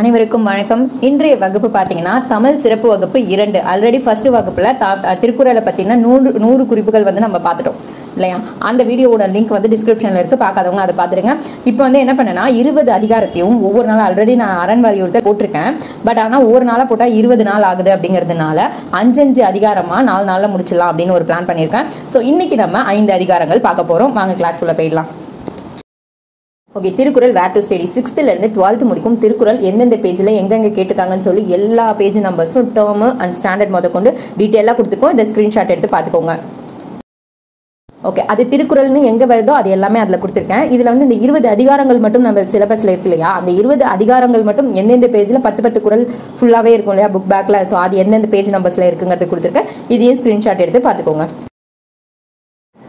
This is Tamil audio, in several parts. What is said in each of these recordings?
அனைவருக்கும் வணக்கம். இன்றைய வகுப்பு பார்த்தீங்கன்னா தமிழ் சிறப்பு வகுப்பு 2. ஆல்ரெடி ஃபர்ஸ்ட் வகுப்புல திருக்குறளை பற்றின 100 குறிப்புகள் வந்து நம்ம பார்த்துட்டோம் இல்லையா? அந்த வீடியோவோட லிங்க் வந்து டிஸ்கிரிப்ஷனில் இருக்குது, பார்க்காதவங்க அதை பார்த்துருங்க. இப்போ வந்து என்ன பண்ணேன்னா 20 அதிகாரத்தையும் ஒவ்வொரு நாள் ஆல்ரெடி நான் அரண் வலியுறுத்தல் போட்டிருக்கேன். பட் ஆனால் ஒவ்வொரு நாளாக போட்டால் 20 நாள் ஆகுது அப்படிங்கிறதுனால 5 அதிகாரமாக 4 நாளில் முடிச்சிடலாம் அப்படின்னு ஒரு பிளான் பண்ணியிருக்கேன். ஸோ இன்னைக்கு நம்ம 5 அதிகாரங்கள் பார்க்க போகிறோம். வாங்க கிளாஸ்க்குள்ளே போயிடலாம். Okay, Thirukkural where to study 6th இருந்து 12th முடிக்கும் திருக்குறள் எந்தெந்த பேஜில் எங்கெங்கே கேட்டுக்காங்கன்னு சொல்லி எல்லா பேஜ் நம்பர்ஸும் டேர்மு அண்ட் ஸ்டாண்டர்ட் முத கொண்டு டீட்டெயிலாக கொடுத்துருக்கோம். இந்த ஸ்க்ரீன்ஷாட் எடுத்து பார்த்துக்கோங்க. ஓகே, அது திருக்குறள்னு எங்கே வருதோ அது எல்லாமே அதில் கொடுத்துருக்கேன். இதில் வந்து இந்த 20 அதிகாரங்கள் மட்டும் நம்ம சிலபஸில் இருக்கு இல்லையா? அந்த 20 அதிகாரங்கள் மட்டும் எந்தெந்த பேஜில் 10 குறள் ஃபுல்லாகவே இருக்கும் இல்லையா புக் பேக்கில். ஸோ அது எந்தெந்த பேஜ் நம்பர்ஸில் இருக்குங்கிறது கொடுத்துருக்கேன். இதையும் ஸ்க்ரீன்ஷாட் எடுத்து பார்த்துக்கோங்க.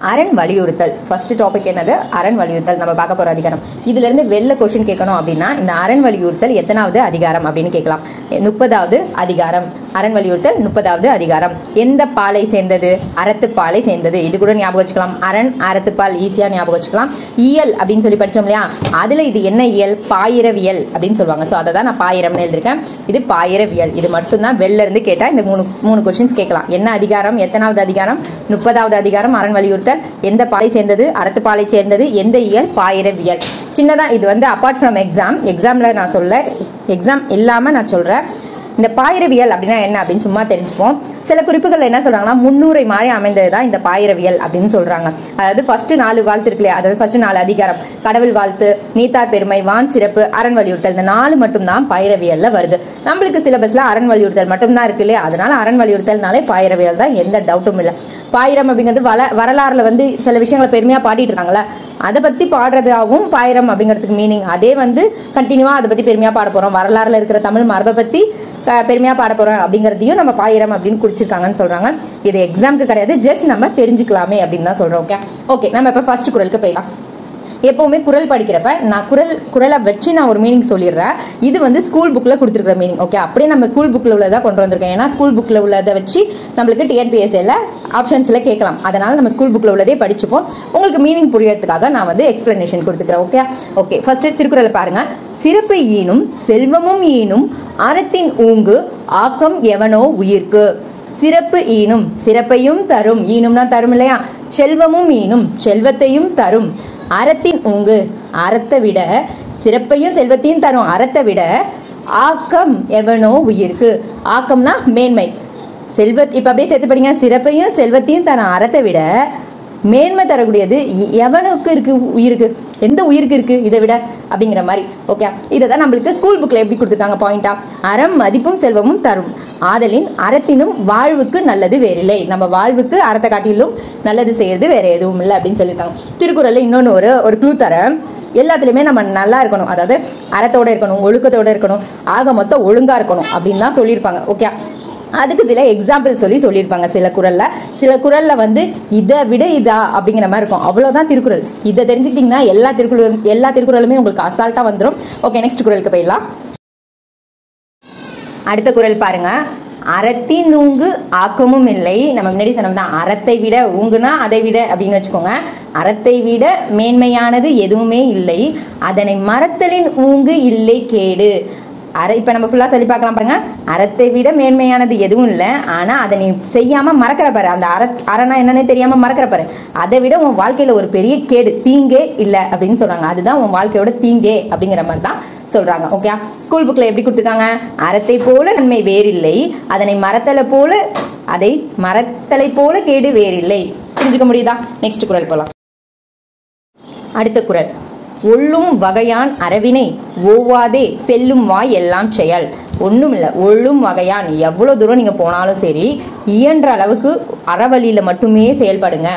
அரண் வலியுறுத்தல் ஃபர்ஸ்ட் டாபிக் என்னது? அரண் வலியுறுத்தல் நம்ம பார்க்க போகிற அதிகாரம். இதுல இருந்து வெளில கொஸ்டின் கேட்கணும் அப்படின்னா இந்த அரண் வலியுறுத்தல் எத்தனாவது அதிகாரம் அப்படின்னு கேட்கலாம். 30வது அதிகாரம். அரண் வலியுறுத்தல் 30வது அதிகாரம். எந்த பாலை சேர்ந்தது? அறத்துப்பாலை சேர்ந்தது. இது கூட ஞாபகம் வச்சுக்கலாம். அரண் அறத்துப்பால் ஈஸியாக ஞாபகம் வச்சுக்கலாம். இயல் அப்படின்னு சொல்லி படித்தோம் இல்லையா? அதில் இது என்ன இயல்? பாயிரவியல் அப்படின்னு சொல்லுவாங்க. ஸோ அதை தான் நான் பாயிரம்னு எழுதியிருக்கேன். இது பாயிரவியல். இது மட்டும்தான் வெளில இருந்து கேட்டால் இந்த மூணு கொஸ்டின்ஸ் கேட்கலாம். என்ன அதிகாரம்? எத்தனாவது அதிகாரம்? 30வது அதிகாரம். அரண் வலியுறுத்தல். எந்த பாலை சேர்ந்தது? அறத்துப்பாலை சேர்ந்தது. எந்த இயல்? பாயிரவியல். சின்னதா இது வந்து அப்பார்ட் ஃப்ரம் எக்ஸாம்ல நான் சொல்ல, எக்ஸாம் இல்லாம நான் சொல்றேன். இந்த பாயிரவியல் அப்படின்னா என்ன அப்படின்னு சும்மா தெரிஞ்சுப்போம். சில குறிப்புகள் என்ன சொல்றாங்கன்னா 300 மாதிரி அமைந்ததுதான் இந்த பாயிரவியல் அப்படின்னு சொல்றாங்க. அதாவது ஃபர்ஸ்ட் 4 வாழ்த்து இருக்கு இல்லையா? அதாவது ஃபர்ஸ்ட் 4 அதிகாரம் கடவுள் வாழ்த்து, நீத்தார் பெருமை, வான் சிறப்பு, அரண் வலியுறுத்தல், இந்த 4 மட்டும் தான் பாயிரவியல்ல வருது. நம்மளுக்கு சிலபஸ்ல அரண் வலியுறுத்தல் மட்டும்தான் இருக்கு இல்லையா? அதனால அரண் வலியுறுத்தல்னாலே பாயிரவியல் தான், எந்த டவுட்டும் இல்லை. பாயிரம் அப்படிங்கிறது வரலாறுல வந்து சில விஷயங்களை பெருமையா பாடிட்டு இருக்காங்களா, அதை பத்தி பாடுறதாகவும் பாயிரம் அப்படிங்கிறதுக்கு மீனிங். அதே வந்து கண்டினியூவா அதை பத்தி பெருமையா பாட போறோம், வரலாறுல இருக்கிற தமிழ் மரபை பத்தி பெருமையா பாட போறோம் அப்படிங்கிறதையும் நம்ம பாயிரம் அப்படின்னு குடிச்சிருக்காங்கன்னு சொல்றாங்க. இது எக்ஸாமுக்கு கிடையாது, ஜஸ்ட் நம்ம தெரிஞ்சுக்கலாமே அப்படின்னு தான் சொல்றோம். ஓகே, நம்ம இப்ப ஃபர்ஸ்ட் குறளுக்கு போயிடலாம். எப்பவுமே குறள் படிக்கிறப்ப நான் குறளை வச்சு நான் ஒரு மீனிங் சொல்லிடுறேன். இது வந்து ஸ்கூல் புக்கில் கொடுத்துருக்குற மீனிங். ஓகே, அப்படியே நம்ம ஸ்கூல் புக்கில் உள்ளதாக கொண்டு வந்திருக்கோம். ஏன்னா ஸ்கூல் புக்கில் உள்ளதை வச்சு நம்மளுக்கு டிஎன்பிஎஸ்சியில் ஆப்ஷன்ஸில் கேட்கலாம். அதனால் நம்ம ஸ்கூல் புக்கில் உள்ளதே படிச்சுப்போம். உங்களுக்கு மீனிங் புரியறதுக்காக நான் வந்து எக்ஸ்பிளனேஷன் கொடுத்துக்கிறேன். ஓகே, ஃபர்ஸ்ட் திருக்குறளை பாருங்க. சிறப்பு ஈனும் செல்வமும் ஈனும் அறத்தின் ஊங்கு ஆக்கம் எவனோ உயிர்க்கு. சிறப்பு ஈனும் சிறப்பையும் தரும், ஈனும்னா தரும் இல்லையா? செல்வமும் ஈனும் செல்வத்தையும் தரும். அறத்தின் ஊங்கு அறத்தை விட, சிறப்பையும் செல்வத்தையும் தரும் அறத்தை விட, ஆக்கம் எவனோ உயிர்க்கு. ஆக்கம்னா மேன்மை. இப்ப அப்படியே சேர்த்து படிங்க. சிறப்பையும் செல்வத்தையும் தரும் அறத்தை விட மேன்மை தரக்கூடியது எவனுக்கு இருக்கு? உயிருக்கு. எந்த உயிருக்கு இருக்கு இதை விட அப்படிங்கிற மாதிரி. ஓகே, இதை தான் நம்மளுக்கு ஸ்கூல் புக்ல எப்படி கொடுத்துருக்காங்க பாயிண்டா. அறம் மதிப்பும் செல்வமும் தரும் ஆதலின் அறத்தினும் வாழ்வுக்கு நல்லது வேறில்லை. நம்ம வாழ்வுக்கு அறத்தை காட்டிலும் நல்லது செய்யறது வேற எதுவும் இல்லை அப்படின்னு சொல்லியிருக்காங்க. திருக்குறள்ல இன்னொன்று ஒரு க்ளூ தரேன். எல்லாத்துலேயுமே நம்ம நல்லா இருக்கணும், அதாவது அறத்தோட இருக்கணும், ஒழுக்கத்தோட இருக்கணும், ஆக மொத்தம் ஒழுங்கா இருக்கணும் அப்படின்னு தான் சொல்லியிருப்பாங்க. ஓகே, அதுக்கு சில எக்ஸாம்பிள் சொல்லியிருப்பாங்க. சில குறள்ல வந்து இதை விட இதா அப்படிங்கிற மாதிரி இருக்கும். அவ்வளவுதான் திருக்குறள். இதை தெரிஞ்சுக்கிட்டீங்கன்னா எல்லா திருக்குறளுமே உங்களுக்கு அசால்ட்டா வந்துடும். ஓகே, நெக்ஸ்ட் குறளுக்கு போயிடலாம். அடுத்த குறள் பாருங்க. அறத்தின் ஊங்கு ஆக்கமும் இல்லை. நம்ம முன்னாடி சொன்னோம்னா அறத்தை விட, ஊங்குனா அதை விட அப்படின்னு வச்சுக்கோங்க. அறத்தை விட மேன்மையானது எதுவுமே இல்லை. அதனை மறத்தலின் ஊங்கு இல்லை கேடு. இப்ப நம்ம ஃபுல்லா சொல்லி பார்க்கலாம் பாருங்க. அறத்தை விட மேன்மையானது எதுவும் இல்லை, ஆனா அதை நீ செய்யாம மறக்கிற பாரு. அந்த அறனா என்னன்னே தெரியாம மறக்கிற பாரு. அதை விட உன் வாழ்க்கையில ஒரு பெரிய கேடு, தீங்கே இல்லை அப்படின்னு சொல்றாங்க. அதுதான் உன் வாழ்க்கையோட தீங்கே அப்படிங்கிற மாதிரி தான் சொல்றாங்க. ஓகே, ஸ்கூல் புக்ல எப்படி கொடுத்துருக்காங்க? அறத்தை போல நன்மை வேறில்லை, அதை மறத்தலை போல கேடு வேறில்லை. புரிஞ்சுக்க முடியுதா? நெக்ஸ்ட் குறள் போலாம். அடுத்த குறள். ஒள்ளும் வகையான் அறவினை ஓவாதே செல்லும் வாய் எல்லாம் செயல். ஒன்றும் இல்லை, ஒள்ளும் வகையான் எவ்வளோ தூரம் நீங்கள் போனாலும் சரி இயன்ற அளவுக்கு அறவழியில மட்டுமே செயல்படுங்க.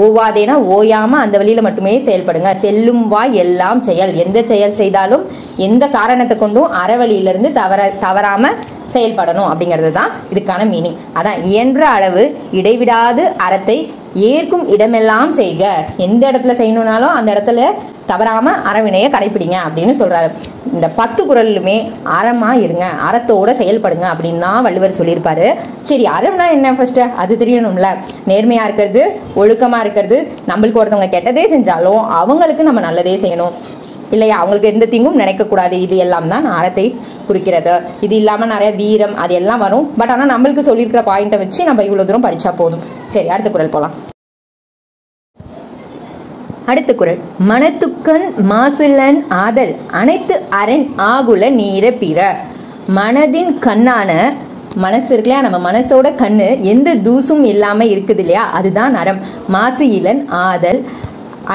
ஓவாதேனா ஓயாம அந்த வழியில மட்டுமே செயல்படுங்க. செல்லும் வாய் எல்லாம் செயல், எந்த செயல் செய்தாலும் எந்த காரணத்தை கொண்டும் அறவழியிலிருந்து தவறாம செயல்படணும் அப்படிங்கிறது தான் இதுக்கான மீனிங். அதான் இயன்ற அளவு இடைவிடாது அறத்தை ஏற்கும் இடமெல்லாம் செய்க. எந்த இடத்துல செய்யணும்னாலும் அந்த இடத்துல தவறாம அறவினையை கடைபிடிங்க அப்படின்னு சொல்றாரு. இந்த 10 குறளுமே அறமா இருங்க, அறத்தோட செயல்படுங்க அப்படின்னு தான் வள்ளுவர் சொல்லியிருப்பாரு. சரி, அறம்னா என்ன ஃபர்ஸ்ட் அது தெரியணும்ல. நேர்மையா இருக்கிறது, ஒழுக்கமா இருக்கிறது, நம்மளுக்கு ஒருத்தவங்க கெட்டதே செஞ்சாலும் அவங்களுக்கு நம்ம நல்லதே செய்யணும். இல்லையா, அவங்களுக்கு எந்த தீங்கும் நினைக்கக்கூடாது. இது எல்லாம் தான் அறத்தை குறிக்கிறது. இது இல்லாமல் நிறைய வீரம் அது எல்லாம் வரும். பட் ஆனால் நம்மளுக்கு சொல்லியிருக்கிற பாயிண்ட்டை வச்சு நம்ம இவ்வளோ தூரம் படித்தா போதும். சரி, அடுத்த குறள் போகலாம். அடுத்த குறள், மனத்துக்கண் மாசிலன் ஆதல் அனைத்து அரண் ஆகுல நீர பிற. மனதின் கண்ணான மனசு இருக்குல்லையா, நம்ம மனசோட கண்ணு எந்த தூசும் இல்லாமல் இருக்குது இல்லையா, அதுதான் அறம். மாசு இலன் ஆதல்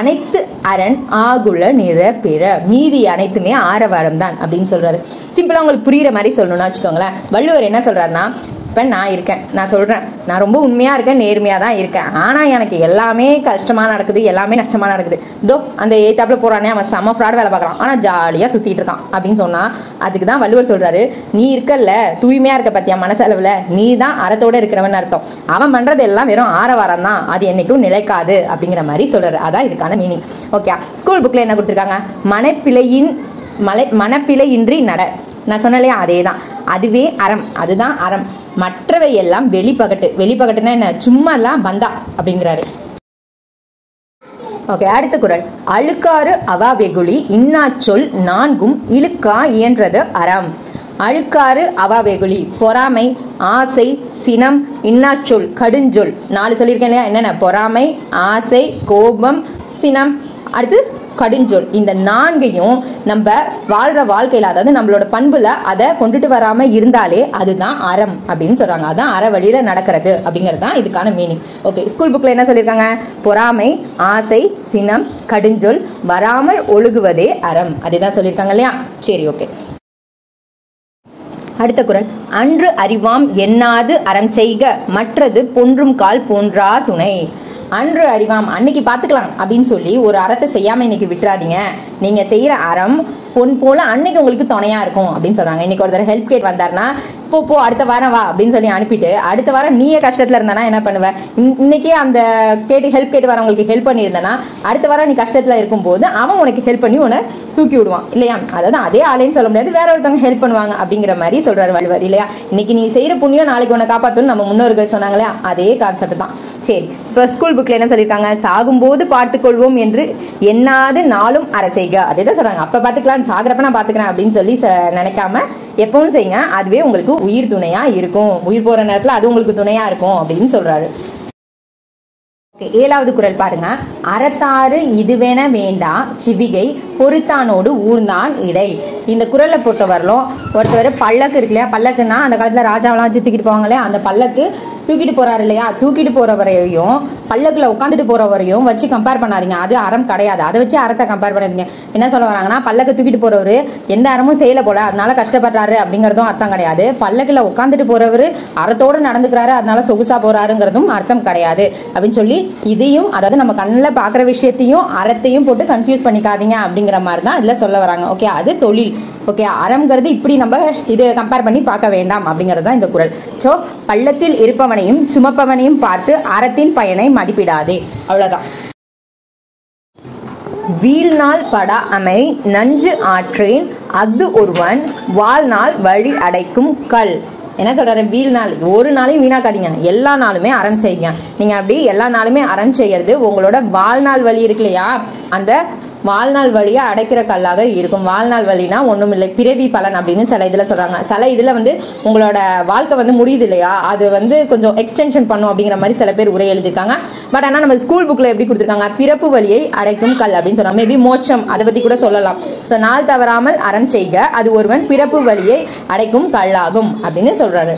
அனைத்து அரண் ஆகுல நிற பிற. மீதி அனைத்துமே ஆரவாரம் தான் அப்படின்னு சொல்றாரு. சிம்பிளா உங்களுக்கு புரியுற மாதிரி சொல்லணும்னா வச்சுக்கோங்களேன். வள்ளுவர் என்ன சொல்றாருன்னா, இப்போ நான் இருக்கேன், நான் சொல்கிறேன், நான் ரொம்ப உண்மையாக இருக்கேன், நேர்மையாக தான் இருக்கேன். ஆனால் எனக்கு எல்லாமே கஷ்டமாக நடக்குது, எல்லாமே நஷ்டமாக நடக்குது. இதோ அந்த எய்த்தாப்பில் போகிறானே அவன் செம்ம ஃப்ராட் வேலை பார்க்குறான், ஆனால் ஜாலியாக சுற்றிட்டு இருக்கான் அப்படின்னு சொன்னால் அதுக்கு தான் வள்ளுவர் சொல்கிறாரு, நீ இருக்கல்ல தூய்மையாக இருக்க பற்றியா மனசளவில், நீ தான் அறத்தோடு இருக்கிறவன் அர்த்தம். அவன் பண்ணுறது எல்லாம் வெறும் ஆரவாரம் தான், அது என்றைக்கும் நிலைக்காது அப்படிங்கிற மாதிரி சொல்கிறாரு. அதான் இதுக்கான மீனிங். ஓகே, ஸ்கூல் புக்கில் என்ன கொடுத்துருக்காங்க, மனப்பிழையின்றி நட. நான் சொன்னலையா அதே தான், அதுவே அறம், அதுதான் அறம். மற்றவை எல்லாம் வெளிப்பகட்டு. வெளிப்பகட்டுனா என்ன, சும்மாலாம் பந்தா அப்படிங்கிறாரு. ஓகே, அடுத்த குறள், அழுக்காறு அவா வெகுளி இன்னாச்சொல் நான்கும் இழுக்கா இயன்றது அறம். அழுக்காறு அவா வெகுளி, பொறாமை, ஆசை, சினம், இன்னாச்சொல் கடுஞ்சொல். 4 சொல்லியிருக்கேன் இல்லையா, என்னென்ன, பொறாமை, ஆசை, கோபம், சினம், அடுத்து கடுஞ்சொல். இந்த 4ஐயும் நம்ம வாழ்ற வாழ்க்கையில, அதாவது நம்மளோட பண்புல அதை கொண்டுட்டு வராம இருந்தாலே அதுதான் அறம் அப்படின்னு சொல்றாங்க. அதான் அற வழியில நடக்கிறது அப்படிங்கிறது தான் இதுக்கான மீனிங். ஓகே, ஸ்கூல் புக்ல என்ன சொல்லியிருக்காங்க, பொறாமை, ஆசை, சினம், கடுஞ்சொல் வராமல் ஒழுகுவதே அறம், அதுதான் சொல்லியிருக்காங்க இல்லையா. சரி, ஓகே. அடுத்த குறள், அன்று அறிவாம் எண்ணாது அறம் செய்க மற்றது பொன்றும் கால் போன்றா துணை. அன்று அறிவாம், அன்னைக்கு பார்த்துக்கலாம் அப்படின்னு சொல்லி ஒரு அறத்தை செய்யாமல் இன்னைக்கு விட்டுறாதீங்க. நீங்கள் செய்கிற அறம் பொன் போல அன்னைக்கு உங்களுக்கு துணையாக இருக்கும் அப்படின்னு சொல்கிறாங்க. இன்னைக்கு ஒருத்தர் ஹெல்ப் கேட் வந்தார்னா, போ அடுத்த வாரம் வா அப்படின்னு சொல்லி அனுப்பிட்டு அடுத்த வாரம் நீயே கஷ்டத்தில் இருந்தானா என்ன பண்ணுவேன், இன்னைக்கே அந்த ஹெல்ப் கேட்டு வரவங்களுக்கு ஹெல்ப் பண்ணியிருந்தனா அடுத்த வாரம் நீ கஷ்டத்தில் இருக்கும்போது அவன் உனக்கு ஹெல்ப் பண்ணி உன்னை தூக்கி விடுவான் இல்லையா. அதாவது அதே ஆளைன்னு சொல்ல முடியாது, வேற ஒருத்தவங்க ஹெல்ப் பண்ணுவாங்க அப்படிங்கிற மாதிரி சொல்றாரு வள்ளுவர் இல்லையா. இன்னைக்கு நீ செய்யற புண்ணியம் நாளைக்கு உன்னை காப்பாற்றணும் நம்ம முன்னோர்கள் சொன்னாங்களே, அதே கான்செப்ட் தான். சரி, இப்போ ஸ்கூல் புக்ல என்ன சொல்லியிருக்காங்க, சாகும்போது பார்த்துக்கொள்வோம் என்று எண்ணாது நாளும் அற செய்க. அதே தான் சொல்றாங்க, அப்ப பார்த்துக்கலாம், சாகிறப்ப நான் பார்த்துக்கிறேன் அப்படின்னு சொல்லி நினைக்காம எப்பவும் செய்யுங்க, அதுவே உங்களுக்கு உயிர் துணையா இருக்கும். உயிர் போற நேரத்துல அது உங்களுக்கு துணையா இருக்கும் அப்படின்னு சொல்றாரு. 7வது குறள் பாருங்க, அறத்தாறு இதுவென வேண்டா சிவிகை பொறுத்தானோடு ஊர்ந்தான் இடை. இந்த குறளை பொறுத்த வரலும் ஒருத்தர் பல்லக்கு இருக்கு இல்லையா, பல்லக்குன்னா அந்த காலத்துல ராஜாவெல்லாம் வச்சு தூக்கிட்டு போவாங்க இல்லையா, அந்த பல்லக்கு தூக்கிட்டு போறாரு இல்லையா, தூக்கிட்டு போறவரையும் பல்லக்குல உட்காந்துட்டு போறவரையும் வச்சு கம்பேர் பண்ணாதீங்க, அது அறம் கிடையாது. அதை வச்சு அறத்தை கம்பேர் பண்ணாதீங்க. என்ன சொல்ல வராங்கன்னா, பல்லக்கு தூக்கிட்டு போறவரு எந்த அறமும் செய்யல போல அதனால கஷ்டப்படுறாரு அப்படிங்கிறதும் அர்த்தம் கிடையாது. பல்லக்குல உட்காந்துட்டு போறவரு அறத்தோடு நடந்துக்கிறாரு அதனால சொகுசா போறாருங்கிறதும் அர்த்தம் கிடையாது அப்படின்னு சொல்லி, இதையும் அதாவது நம்ம கண்ணில் பார்க்குற விஷயத்தையும் அறத்தையும் போட்டு கன்ஃபியூஸ் பண்ணிக்காதீங்க அப்படிங்கிற மாதிரி தான் இதில் சொல்ல வராங்க. ஓகே, அது தொழில். ஓகே, அறம்ங்கிறது இப்படி நம்ம இது கம்பேர் பண்ணி பார்க்க வேண்டாம் அப்படிங்கிறது தான் இந்த குறள். ஸோ பள்ளத்தில் இருப்பவனையும் சுமப்பவனையும் பார்த்து அறத்தின் பயனை மதிப்பிடாதே, அவ்வளோதான். வீழ்நாள் படா அமை நஞ்சு ஆற்றேன் அஃது ஒருவன் வாழ்நாள் வழி அடைக்கும் கல். என்ன சொல்றாரு, வீழ்நாள், ஒரு நாளையும் வீணாக்காதீங்க, எல்லா நாளுமே அறம் செய்யுங்க. நீங்க அப்படி எல்லா நாளுமே அறம் செய்யறது உங்களோட வாழ்நாள் வழி இருக்கு இல்லையா, அந்த வாழ்நாள் வழியா அடைக்கிற கல்லாக இருக்கும். வாழ்நாள் வழினா ஒன்றும் இல்லை, பிறவி பலன் அப்படின்னு சில இதில் சொல்றாங்க. சில இதில் வந்து உங்களோட வாழ்க்கை வந்து முடியுது இல்லையா, அது வந்து கொஞ்சம் எக்ஸ்டென்ஷன் பண்ணும் அப்படிங்கிற மாதிரி சில பேர் உரை எழுதியிருக்காங்க. பட் ஆனால் நம்ம ஸ்கூல் புக்கில் எப்படி கொடுத்துருக்காங்க, பிறப்பு வழியை அடைக்கும் கல் அப்படின்னு சொன்னாங்க. மேபி மோட்சம் அதை பற்றி கூட சொல்லலாம். ஸோ நாள் தவறாமல் அறம் செய்க அது ஒருவன் பிறப்பு வழியை அடைக்கும் கல்லாகும் அப்படின்னு சொல்றாரு.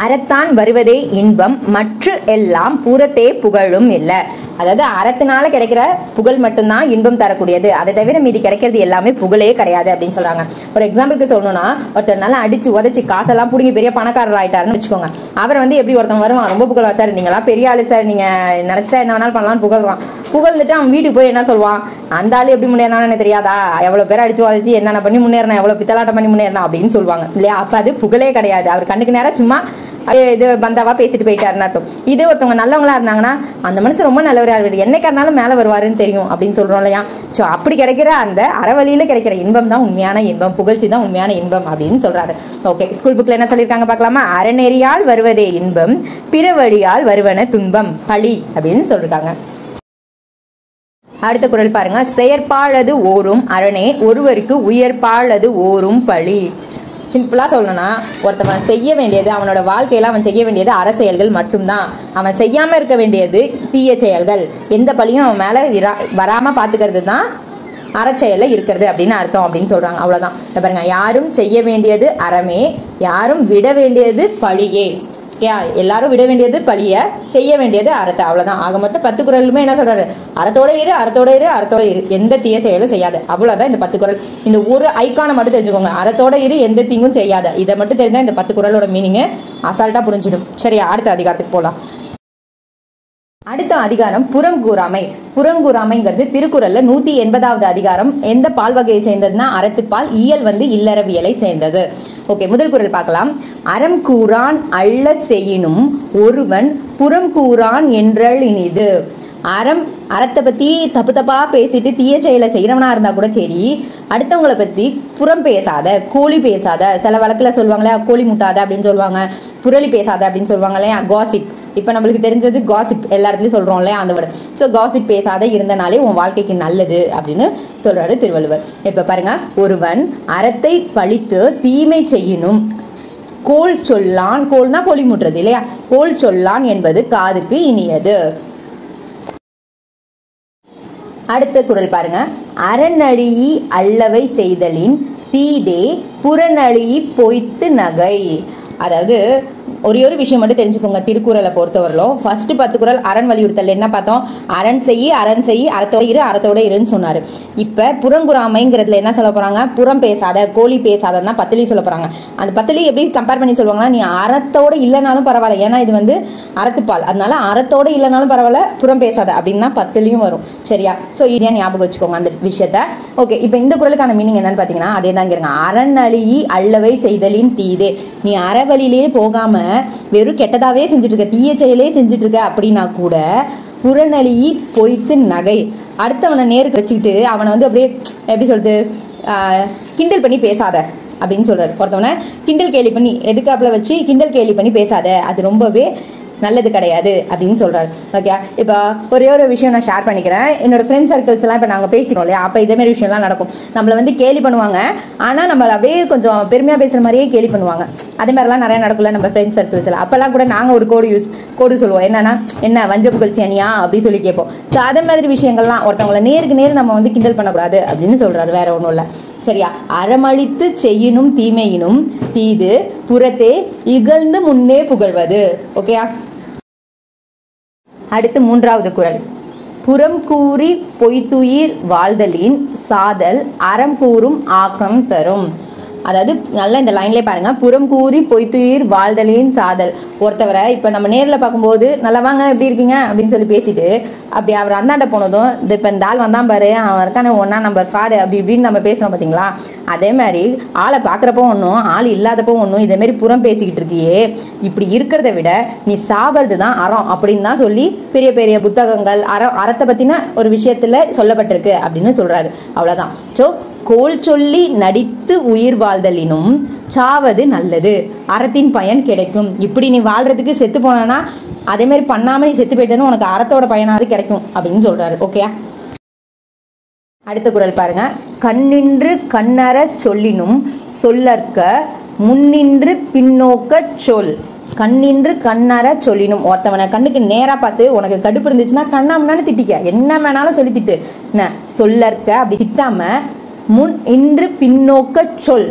அறத்தான் வருவதே இன்பம் மற்ற எல்லாம் புறத்தே புகழும் இல்லை. அதாவது அறத்தினால கிடைக்கிற புகழ் மட்டும்தான் இன்பம் தரக்கூடியது, அதை தவிர மீதி கிடைக்கிறது எல்லாமே புகழே கிடையாது அப்படின்னு சொல்றாங்க. ஒரு எக்ஸாம்பிளுக்கு சொல்லணும்னா, ஒருத்தர் நல்லா அடிச்சு உதச்சி காசெல்லாம் பிடிங்கி பெரிய பணக்காரர் ஆயிட்டாருன்னு வச்சுக்கோங்க. அவர் வந்து எப்படி ஒருத்தவங்க வருவான், ரொம்ப புகழ்வா, சார் நீங்களாம் பெரிய ஆளு சார், நீங்க நினைச்சா என்ன வேணாலும் பண்ணலாம்னு புகழ்வான். புகழ்ந்துட்டு அவன் வீட்டுக்கு போய் என்ன சொல்லுவான், அந்த ஆளு எப்படி முன்னேறினான்னு எனக்கு தெரியாதா, எவ்வளவு பேர் அடிச்சு உதச்சி என்னென்ன பண்ணி முன்னேறினா, எவ்வளவு பித்தலாட்டம் பண்ணி முன்னேறினா அப்படின்னு சொல்லுவாங்க இல்லையா. அப்ப அது புகழே கிடையாது, அவர் கண்ணுக்கு நேரம் சும்மா இது பந்தாவா பேசிட்டு போயிட்டாருன்னு அர்த்தம். இதே ஒருத்தவங்க நல்லவங்களா இருந்தாங்கன்னா, அந்த மனுஷன் ரொம்ப நல்லவரா இருப்பாரு, என்னைக்கா இருந்தாலும் மேலே வருவாருன்னு தெரியும் அப்படின்னு சொல்றோம் இல்லையா. ஸோ அப்படி கிடைக்கிற அந்த அறவழியில கிடைக்கிற இன்பம் தான் உண்மையான இன்பம், புகழ்ச்சி தான் உண்மையான இன்பம் அப்படின்னு சொல்றாரு. ஓகே, ஸ்கூல் புக்ல என்ன சொல்லியிருக்காங்க பார்க்கலாமா, அறநெறியால் வருவதே இன்பம் பிற வழியால் வருவன துன்பம் பழி அப்படின்னு சொல்லிருக்காங்க. அடுத்த குறள் பாருங்க. செயற்பாழது ஓரும் அரணே ஒருவருக்கு உயர்பாழது ஓரும் பழி. சிம்பிளா சொல்லணும்னா, ஒருத்தவன் செய்ய வேண்டியது, அவனோட வாழ்க்கையில அவன் செய்ய வேண்டியது அறச்செயல்கள் மட்டும்தான். அவன் செய்யாம இருக்க வேண்டியது தீய செயல்கள். எந்த பழியும் அவன் மேல வராம பாத்துக்கிறது தான் அறச்செயல்ல இருக்கிறது அப்படின்னு அர்த்தம் அப்படின்னு சொல்றாங்க. அவ்வளவுதான். பாருங்க, யாரும் செய்ய வேண்டியது அறமே, யாரும் விட வேண்டியது பழியே. எல்லாரும் விட வேண்டியது பழிய, செய்ய வேண்டியது அறத்தை. அவ்வளவுதான். ஆக மொத்தம் 10 குறளுமே என்ன சொல்றாரு? அறத்தோட இரு, அறத்தோட இரு, அறத்தோட இரு, எந்த தீய செயலும் செய்யாத. அவ்வளவுதான் இந்த 10 குறள். இந்த ஒரு ஐக்கானை மட்டும் தெரிஞ்சுக்கோங்க. அறத்தோட இரு, எந்த தீங்கும் செய்யாத. இதை மட்டும் தெரிஞ்சா இந்த 10 குறளோட மீனிங் அசால்ட்டா புரிஞ்சிடும். சரியா? அடுத்த அதிகாரத்துக்கு போலாம். அடுத்த அதிகாரம் புறங்கூறாமை. புறங்கூறாமைங்கிறது திருக்குறள்ல 180வது அதிகாரம். எந்த பால் வகையை சேர்ந்ததுன்னா அறத்துப்பால். இயல் இல்லறவியலை சேர்ந்தது. ஓகே, முதல் குறள் பார்க்கலாம். அறம் கூறான் அள்ள செய்யினும் ஒருவன் புறம் கூறான் என்றல் இனிது. அறத்தை பத்தி தப்பா பேசிட்டு தீய செயலை செய்யறவனா இருந்தா கூட சரி, அடுத்தவங்களை பத்தி புறம் பேசாத, கோழி பேசாத. சில வழக்குல சொல்லுவாங்களே கோழி முட்டாத அப்படின்னு சொல்லுவாங்க, புரளி பேசாத அப்படின்னு சொல்லுவாங்க இல்லையா, காசிப். இப்ப நம்மளுக்கு தெரிஞ்சது காசிப், எல்லா இடத்துலயும் சொல்றோம் இல்லையா அந்த வேர்டு. ஸோ காசிப் பேசாத இருந்தனாலே உன் வாழ்க்கைக்கு நல்லது அப்படின்னு சொல்றாரு திருவள்ளுவர். இப்ப பாருங்க, ஒருவன் அறத்தை பழித்து தீமை செய்யணும் கோள் சொல்லான். கோள்னா கோழி முட்டுறது இல்லையா. கோள் சொல்லான் என்பது காதுக்கு இனியது. அடுத்த குறள் பாருங்க. அறநழியி அல்லவை செய்தலின் தீதே புறநழியி பொய்த்து நகை. அதாவது ஒரே ஒரு விஷயம் மட்டும் தெரிஞ்சுக்கோங்க. திருக்குறளை பொறுத்தவரையிலும் ஃபர்ஸ்ட் 10 குறள் அரண் வலியுறுத்தல் என்ன பார்த்தோம்? அரண் செய்யி, அறத்தோட இரு, அறத்தோட இருன்னு சொன்னாரு. இப்ப புறங்குறாமைங்கிறதுல என்ன சொல்ல போறாங்க? புறம் பேசாத, கோழி பேசாதன்னா 10 சொல்ல போறாங்க. அந்த 10 எப்படி கம்பேர் பண்ணி சொல்லுவாங்கன்னா, நீ அறத்தோட இல்லைனாலும் பரவாயில்ல, ஏன்னா இது அறத்துப்பால், அதனால அறத்தோட இல்லைனாலும் பரவாயில்ல, புறம் பேசாத அப்படின்னா 10 வரும். சரியா? ஸோ இதையா ஞாபகம் வச்சுக்கோங்க அந்த விஷயத்த. ஓகே, இப்போ இந்த குறளுக்கான மீனிங் என்னன்னு பாத்தீங்கன்னா, அதே தான் இருங்க. அறநழியி அல்லவை செய்தலின் தீதே. நீ அறவழியிலே போகாம வெறும் கெட்டதாவே செஞ்சுட்டு இருக்க, தீய செயலே செஞ்சுட்டு இருக்க அப்படின்னா கூட புறநழியி பொய்த்து நகை. அடுத்தவனை நேருக்கு வச்சுக்கிட்டு அவனை அப்படியே எப்படி சொல்றது, கிண்டல் பண்ணி பேசாத அப்படின்னு சொல்றாரு. ஒருத்தவனை கிண்டல் கேலி பண்ணி எதுக்காப்புல வச்சு கிண்டல் கேலி பண்ணி பேசாத, அது ரொம்பவே நல்லது கிடையாது அப்படின்னு சொல்றாரு. ஓகே, இப்போ ஒரே ஒரு விஷயம் நான் ஷேர் பண்ணிக்கிறேன். என்னோட ஃப்ரெண்ட் சர்க்கிள்ஸ் எல்லாம் இப்போ நாங்கள் பேசிக்கிறோம் இல்லையா, அப்போ இதே மாதிரி விஷயம்லாம் நடக்கும். நம்மளை கேலி பண்ணுவாங்க, ஆனால் நம்மளை அப்படியே கொஞ்சம் பெருமையாக பேசுகிற மாதிரியே கேலி பண்ணுவாங்க. அதே மாதிரிலாம் நிறைய நடக்கும்ல நம்ம ஃப்ரெண்ட் சர்க்கிள்ஸ் எல்லாம். அப்போல்லாம் கூட நாங்கள் ஒரு கோடு சொல்லுவோம். என்னன்னா, என்ன வஞ்ச புகழ்ச்சி அணியா அப்படின்னு சொல்லி கேட்போம். ஸோ அதே மாதிரி விஷயங்கள்லாம் ஒருத்தவங்களை நேருக்கு நேர் நம்ம கிண்டல் பண்ணக்கூடாது அப்படின்னு சொல்றாரு. வேற ஒன்றும் இல்லை. சரியா? அறமளித்து செய்யினும் தீமையினும் தீது புறத்தே இகழ்ந்து முன்னே புகழ்வது. ஓகேயா? அடுத்து 3வது குறள். புறம் கூறி பொய்த்துயிர் வாழ்தலின் சாதல் அறம் கூறும் ஆக்கம் தரும். அதாவது நல்லா இந்த லைன்லேயே பாருங்க. புறம் கூறி பொய்த்துயிர் வாழ்தலின் சாதல். ஒருத்தவரை இப்போ நம்ம நேரில் பார்க்கும்போது நல்லா வாங்க எப்படி இருக்கீங்க அப்படின்னு சொல்லி பேசிட்டு அப்படி அவர் அந்தாண்ட போனதும் இப்போ இந்த ஆள் வந்தான் பாரு, அவன் இருக்கான 1 நம்பர் ஃப்ராடு அப்படி இப்படின்னு நம்ம பேசுகிறோம் பார்த்தீங்களா. அதே மாதிரி ஆளை பார்க்குறப்போ ஒன்றும் ஆள் இல்லாதப்போ ஒன்றும் இதேமாரி புறம் பேசிக்கிட்டு இருக்கியே, இப்படி இருக்கிறத விட நீ சாவது தான் அறம் அப்படின்னு தான் சொல்லி பெரிய பெரிய புத்தகங்கள் அறத்தை பற்றின ஒரு விஷயத்தில் சொல்லப்பட்டிருக்கு அப்படின்னு சொல்கிறாரு. அவ்வளோதான். ஸோ கோள் சொல்லி நடித்து உயிர் வாழ்தலினும் சாவது நல்லது, அறத்தின் பயன் கிடைக்கும். இப்படி நீ வாழ்றதுக்கு செத்து போனா அதே மாதிரி பண்ணாம நீ செத்து போயிட்டேன்னு உனக்கு அறத்தோட பயனாவது கிடைக்கும் அப்படின்னு சொல்றாரு. ஓகேயா? அடுத்த குறள் பாருங்க. கண்ணின்று கண்ணற சொல்லினும் சொல்லற்க முன்னின்று பின்னோக்க சொல். கண்ணின்று கண்ணற சொல்லினும். ஒருத்தவனை கண்ணுக்கு நேராக பார்த்து உனக்கு கடுப்பு இருந்துச்சுன்னா கண்ணாமனான்னு திட்டிக்க, என்ன வேணாலும் சொல்லி திட்டு. என்ன சொல்லற்க அப்படி திட்டாம முன் இன்று பின்னோக்க சொல்.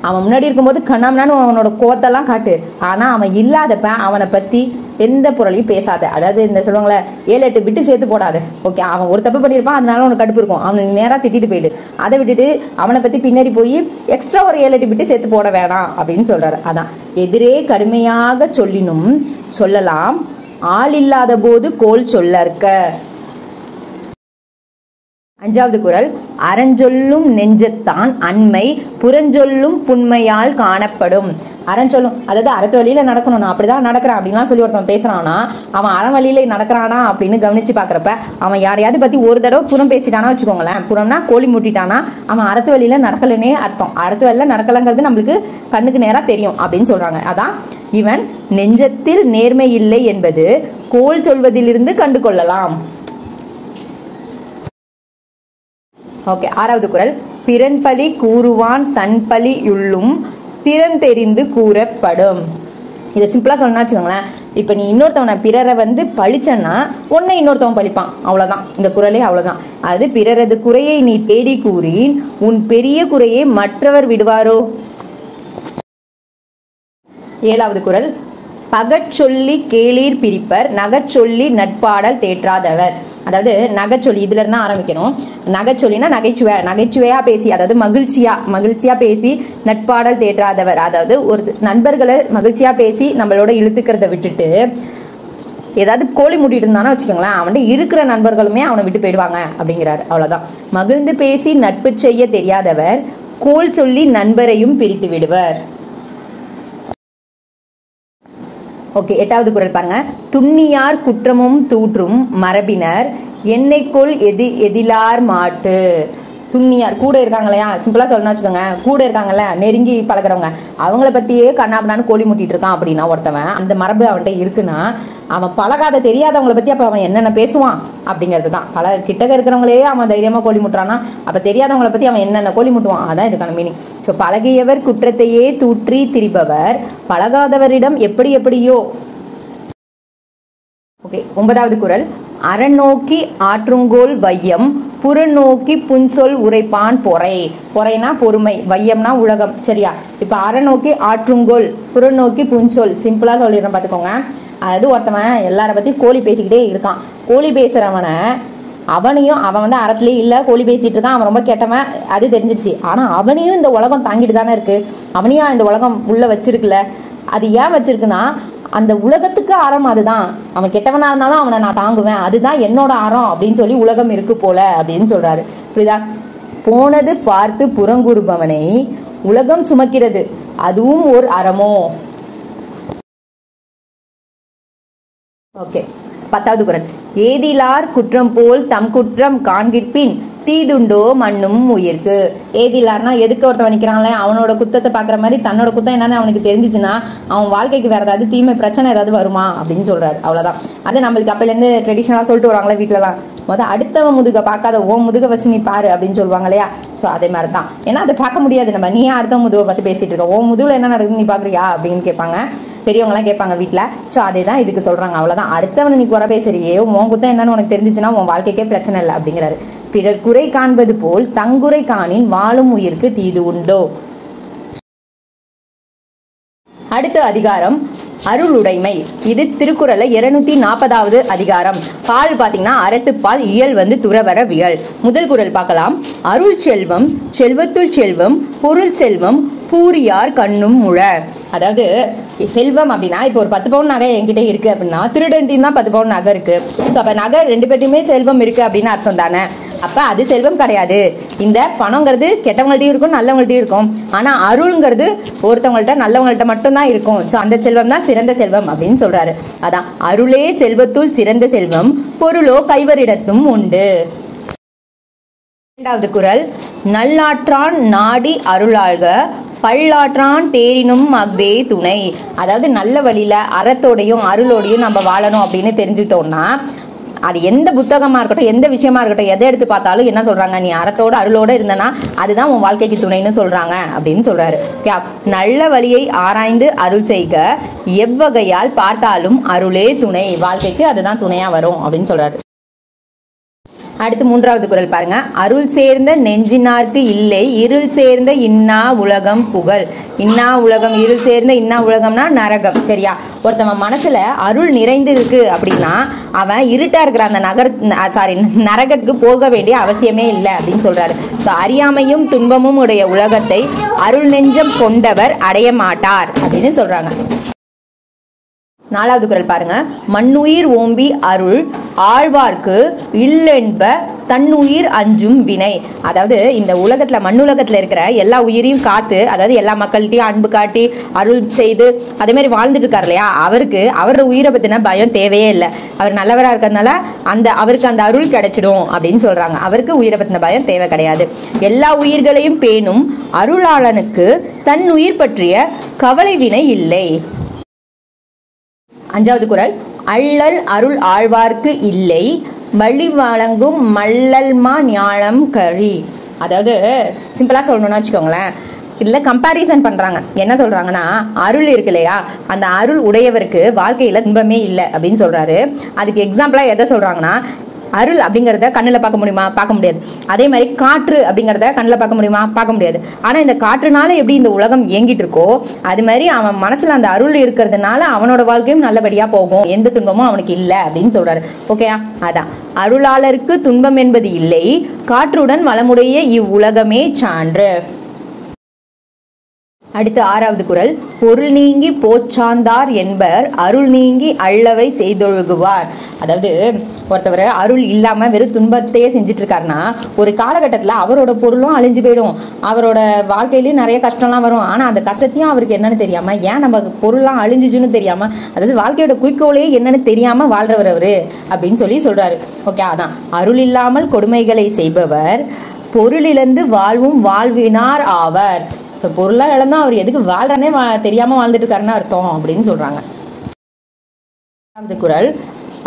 அவன் முன்னாடி இருக்கும்போது கண்ணாமனான்னு அவனோட கோத்தெல்லாம் காட்டு, ஆனால் அவன் இல்லாதப்ப அவனை பற்றி எந்த பொருளையும் பேசாத. அதாவது இந்த சொல்லுவாங்களே 7-8 பிட்டு சேர்த்து போடாது. ஓகே, அவன் ஒரு தப்பு பண்ணியிருப்பான், அதனால அவனுக்கு கடுப்பு இருக்கும், அவனை நேராக திட்டிட்டு போயிடு. அதை விட்டுட்டு அவனை பற்றி பின்னாடி போய் எக்ஸ்ட்ரா ஒரு 7-8 பிட்டு சேர்த்து போட வேணாம் அப்படின்னு சொல்றாரு. அதான் எதிரே கடுமையாக சொல்லினும் சொல்லலாம், ஆள் இல்லாத போது கோள் சொல்லற்க. 5வது குறள். அறஞ்சொல்லும் நெஞ்சத்தான் அண்மை புறஞ்சொல்லும் புண்மையால் காணப்படும். அறஞ்சொல்லும் அதாவது அறத்து வழியில நடக்கணும், நான் அப்படிதான் நடக்கிறேன் அப்படின்லாம் சொல்லி ஒருத்தன் பேசுறானா, அவன் அற வழியில நடக்கிறானா அப்படின்னு கவனிச்சு பாக்குறப்ப அவன் யாரையாவது பத்தி ஒரு தடவை புறம் பேசிட்டானா வச்சுக்கோங்களேன், புறம்னா கோழி முட்டிட்டானா அவன் அறத்து வழியில நடக்கலன்னே அர்த்தம். அறத்து வழியில நடக்கலங்கிறது நம்மளுக்கு கண்ணுக்கு நேரா தெரியும் அப்படின்னு சொல்றாங்க. அதான் இவன் நெஞ்சத்தில் நேர்மை இல்லை என்பது கோள் சொல்வதிலிருந்து கண்டு கொள்ளலாம். ஓகே, 6வது குறள். பிறன்பழி கூறுவான் தன்பழியுள்ளும் திறந்தெறிந்து கூறப்படும். இதை சிம்பிளா சொன்னா வச்சுக்கோங்களேன், இப்ப நீ இன்னொருத்தவனை பிறரை வந்து பழிச்சன்னா உன்னை இன்னொருத்தவன் பழிப்பான், அவ்வளவுதான். இந்த குறளே அவ்வளவுதான். அது பிறரது குறையை நீ தேடி கூறின் உன் பெரிய குறையை மற்றவர் விடுவாரோ. 7வது குறள். பகச்சொல்லி கேளீர் பிரிப்பர் நகச்சொல்லி நட்பாடல் தேற்றாதவர். அதாவது நகைச்சொல்லி இதுல இருந்தா ஆரம்பிக்கணும். நகைச்சொல்லினா நகைச்சுவையா பேசி, அதாவது மகிழ்ச்சியா பேசி நட்பாடல் தேற்றாதவர். அதாவது ஒரு நண்பர்களை மகிழ்ச்சியா பேசி நம்மளோட இழுத்துக்கிறத விட்டுட்டு ஏதாவது கோழி மூட்டிட்டு இருந்தானா வச்சுக்கோங்களேன், அவன்கிட்ட இருக்கிற நண்பர்களுமே அவனை விட்டு போயிடுவாங்க அப்படிங்கிறாரு. அவ்வளவுதான். மகிழ்ந்து பேசி நட்பு செய்ய தெரியாதவர் கோல் சொல்லி நண்பரையும் பிரித்து விடுவர். ஓகே, 8வது குறள் பாருங்க. துண்ணியார் குற்றமும் தூற்றும் மரபினர் என்னைக்கொள் எதிலார் மாட்டு. துண்ணியார் கூட இருக்காங்க இல்லையா, சிம்பிளா சொல்லணும்னு வச்சுக்கோங்க, கூட இருக்காங்கல்ல நெருங்கி பழகிறவங்க, அவங்கள பத்தியே கண்ணாபண்ணான்னு கோழி முட்டிட்டு இருக்கான் அப்படின்னா ஒருத்தவன், அந்த மரபு அவன்கிட்ட இருக்குன்னா அவன் பழகாத தெரியாதவங்களை பத்தி அப்ப அவன் என்னென்ன பேசுவான் அப்படிங்கிறது தான். கிட்டக்க இருக்கிறவங்களே அவன் தைரியமா கோழி முட்டுறான்னா அப்ப தெரியாதவங்களை பத்தி அவன் என்னென்ன கோழி முட்டுவான், அதான் இதுக்கான மீனிங். ஸோ பழகியவர் குற்றத்தையே தூற்றி திரிபவர் பழகாதவரிடம் எப்படியோ. ஓகே, 9வது குறள். அறநோக்கி ஆற்றுங்கோல் வையம் புறநோக்கி புன்சொல் உரைப்பான் பொறைனா பொறுமை, வையம்னா உலகம். சரியா? இப்ப அறநோக்கி ஆற்றுங்கோல் புறநோக்கி புன்சொல் சிம்பிளா சொல்லிடுறேன் பாத்துக்கோங்க. அதாவது ஒருத்தவன் எல்லார பத்தி கோழி பேசிக்கிட்டே இருக்கான். கோழி பேசுறவனை அவனையும் அவன் வந்து அறத்துலயே இல்ல கோழி பேசிட்டு இருக்கான், அவன் ரொம்ப கெட்டவன், அது தெரிஞ்சிருச்சு. ஆனா அவனையும் இந்த உலகம் தாங்கிட்டு தானே இருக்கு, அவனையும் இந்த உலகம் உள்ள வச்சிருக்குல்ல. அது ஏன் வச்சிருக்குன்னா அந்த உலகத்துக்கு அறம் அதுதான். அவன் கெட்டவனா இருந்தாலும் அவனை நான் தாங்குவேன், அதுதான் என்னோட அறம் அப்படின்னு சொல்லி உலகம் இருக்கு போல அப்படின்னு சொல்றாரு. புரியுதா? போனது பார்த்து புறங்கூறுபவனை உலகம் சுமக்கிறது, அதுவும் ஒரு அறமோ. ஓகே, 10வது குறள். ஏதிலார் குற்றம் போல் தம் குற்றம் காண்கிற்பின் தீதுண்டோ மண்ணும் உயிர்க்கு. ஏதிலார்னா எதுக்கு ஒருத்தவன் நிற்கிறான்ல அவனோட குத்தத்தை பார்க்குற மாதிரி தன்னோட குத்தம் என்னன்னு அவனுக்கு தெரிஞ்சிச்சுன்னா அவன் வாழ்க்கைக்கு வேற ஏதாவது தீமை பிரச்சனை ஏதாவது வருமா அப்படின்னு சொல்றாரு. அவ்வளவுதான். அது நம்மளுக்கு அப்பையிலேருந்து ட்ரெடிஷ்னலாக சொல்லிட்டு வருவாங்களே வீட்டிலலாம், அடுத்தவன் முதுக பார்க்காத ஓ முதுக வச்சு நீ பாரு அப்படின்னு சொல்லுவாங்க இல்லையா. ஸோ அதே மாதிரி தான். ஏன்னா அதை பார்க்க முடியாது நம்ம, நீ அடுத்தவன் முதுவை பார்த்து பேசிட்டு இருக்க, ஓ முதுகுல என்ன நடக்குதுன்னு நீ பார்க்குறியா அப்படின்னு கேட்பாங்க, பெரியவங்களாம் கேட்பாங்க வீட்டில். ஸோ அதே தான் இதுக்கு சொல்றாங்க. அவ்வளோதான். அடுத்தவனை நீ குறை பேசுறியே, உன் குத்தம் என்னன்னு உனக்கு தெரிஞ்சிச்சுன்னா உன் வாழ்க்கைக்கே பிரச்சனை இல்லை அப்படிங்கிறாரு. பிறர் குறை காண்பது போல் தங்குறை காணின் வாழும் உயிர்க்கு தீது உண்டோ. அடுத்த அதிகாரம் அருளுடைமை. இது திருக்குறளை 240வது அதிகாரம். பால் பாத்தீங்கன்னா அறத்துப்பால், இயல் வந்து துறவரவியல். முதல் குறள் பார்க்கலாம். அருள் செல்வம் செல்வத்துள் செல்வம் பொருள் செல்வம் பூரியார் கண்ணும் முழ. அதாவது செல்வம் அப்படின்னா இப்போ ஒரு 10 பவுன் நகை என்கிட்ட இருக்கு அப்படின்னா திருடன்ட்டியும் தான் 10 பவுன் நகை இருக்கு. ஸோ அப்போ நகை 2 பேர்ட்டையுமே செல்வம் இருக்கு அப்படின்னு அர்த்தம் தானே. அப்போ அது செல்வம் கிடையாது. இந்த பணங்கிறது கெட்டவங்கள்ட்டையும் இருக்கும் நல்லவங்கள்ட்டையும் இருக்கும். ஆனால் அருள்ங்கிறது ஒருத்தவங்கள்ட்ட நல்லவங்கள்ட்ட மட்டும்தான் இருக்கும். ஸோ அந்த செல்வம் தான் சிறந்த செல்வம் அப்படின்னு சொல்றாரு. அதான் அருளே செல்வத்துள் சிறந்த செல்வம் பொருளோ கைவரிடத்தும் உண்டு. 2வது குறள். நல்லாற்றான் நாடி அருளாள்க பல்லாற்றான் தேரினும் அஃதே துணை. அதாவது நல்ல வழியில அறத்தோடையும் அருளோடையும் நம்ம வாழணும் அப்படின்னு தெரிஞ்சுட்டோம்னா அது எந்த புத்தகமா இருக்கட்டும் எந்த விஷயமா இருக்கட்டும் எதை எடுத்து பார்த்தாலும் என்ன சொல்றாங்க, நீ அறத்தோட அருளோட இருந்தனா அதுதான் உன் வாழ்க்கைக்கு துணைன்னு சொல்றாங்க அப்படின்னு சொல்றாரு. நல்ல வழியை ஆராய்ந்து அருள் செய்க எவ்வகையால் பார்த்தாலும் அருளே துணை, வாழ்க்கைக்கு அதுதான் துணையா வரும் அப்படின்னு சொல்றாரு. அடுத்து 3வது குறள் பாருங்க. அருள் சேர்ந்த நெஞ்சினார்க்கு இல்லை இருள் சேர்ந்த இன்னா உலகம் புகழ். இன்னா உலகம், இருள் சேர்ந்த இன்னா உலகம்னா நரகம். சரியா? ஒருத்தவன் மனசுல அருள் நிறைந்து இருக்கு அப்படின்னா அவன் இருட்டா இருக்கிற அந்த நரகத்துக்கு போக வேண்டிய அவசியமே இல்லை அப்படின்னு சொல்றாரு. ஸோ அறியாமையும் துன்பமும் உடைய உலகத்தை அருள் நெஞ்சம் கொண்டவர் அடைய மாட்டார் அப்படின்னு சொல்றாங்க. 4வது குறள் பாருங்க. மண்ணுயிர் ஓம்பி அருள் ஆழ்வார்க்கு இல்லென்ப தன்னுயிர் அஞ்சும் வினை. அதாவது இந்த உலகத்துல மண்ணுலகத்துல இருக்கிற எல்லா உயிரையும் காத்து, அதாவது எல்லா மக்கள்கிட்டையும் அன்பு காட்டி அருள் செய்து அதே மாதிரி வாழ்ந்துட்டு இருக்காரு இல்லையா, அவருக்கு அவரோட உயிரை பத்தின பயம் தேவையே இல்லை. அவர் நல்லவரா இருக்கிறதுனால அவருக்கு அந்த அருள் கிடைச்சிடும் அப்படின்னு சொல்றாங்க. அவருக்கு உயிரை பத்தின பயம் தேவை கிடையாது. எல்லா உயிர்களையும் பேணும் அருளாளனுக்கு தன் உயிர் பற்றிய கவலை வினை இல்லை. 5வது குறள். அள்ளல் அருள் ஆழ்வார்க்கு இல்லை வழி வழங்கும் மல்லல்மா ஞானம் கழி. அதாவது சிம்பிளா சொல்லணும்னு வச்சுக்கோங்களேன், இதில் கம்பேரிசன் பண்ணுறாங்க. என்ன சொல்கிறாங்கன்னா, அருள் இருக்கு இல்லையா, அந்த அருள் உடையவருக்கு வாழ்க்கையில் துன்பமே இல்லை அப்படின்னு சொல்கிறாரு. அதுக்கு எக்ஸாம்பிளாக எதை சொல்கிறாங்கன்னா, அருள் அப்படிங்கிறத கண்ணில் பார்க்க முடியுமா? பார்க்க முடியாது. அதே மாதிரி காற்று அப்படிங்கிறத கண்ணில் பார்க்க முடியுமா? பார்க்க முடியாது. ஆனால் இந்த காற்றுனால எப்படி இந்த உலகம் இயங்கிட்டு இருக்கோ, அது மாதிரி அவன் மனசில் அந்த அருள் இருக்கிறதுனால அவனோட வாழ்க்கையும் நல்லபடியாக போகும், எந்த துன்பமும் அவனுக்கு இல்லை அப்படின்னு சொல்கிறாரு. ஓகேயா? அதான் அருளாளருக்கு துன்பம் என்பது இல்லை, காற்றுடன் வளமுடைய இவ்வுலகமே சான்று. அடுத்து 6வது குறள். பொருள் நீங்கி போச்சாந்தார் என்பர் அருள் நீங்கி அள்ளவை செய்தொழுகுவார். அதாவது ஒருத்தவர் அருள் இல்லாமல் வெறும் துன்பத்தையே செஞ்சுட்டு இருக்காருன்னா ஒரு காலகட்டத்தில் அவரோட பொருளும் அழிஞ்சு போயிடும், அவரோட வாழ்க்கையிலேயும் நிறைய கஷ்டம்லாம் வரும். ஆனால் அந்த கஷ்டத்தையும் அவருக்கு என்னன்னு தெரியாமல், ஏன் நம்ம பொருள்லாம் அழிஞ்சிச்சுன்னு தெரியாமல், அதாவது வாழ்க்கையோட குறிக்கோளே என்னன்னு தெரியாமல் வாழ்றவர் அவரு அப்படின்னு சொல்றாரு. ஓகே, அதான் அருள் இல்லாமல் கொடுமைகளை செய்பவர் பொருளிழந்து வாழ்வும் வாழ்வினார் ஆவர். ஸோ பொருளாக இழந்தா அவர் எதுக்கு வாழ்றானே தெரியாமல் வாழ்ந்துட்டு இருக்காருன்னு அர்த்தம் அப்படின்னு சொல்கிறாங்க. 6வது குறள்.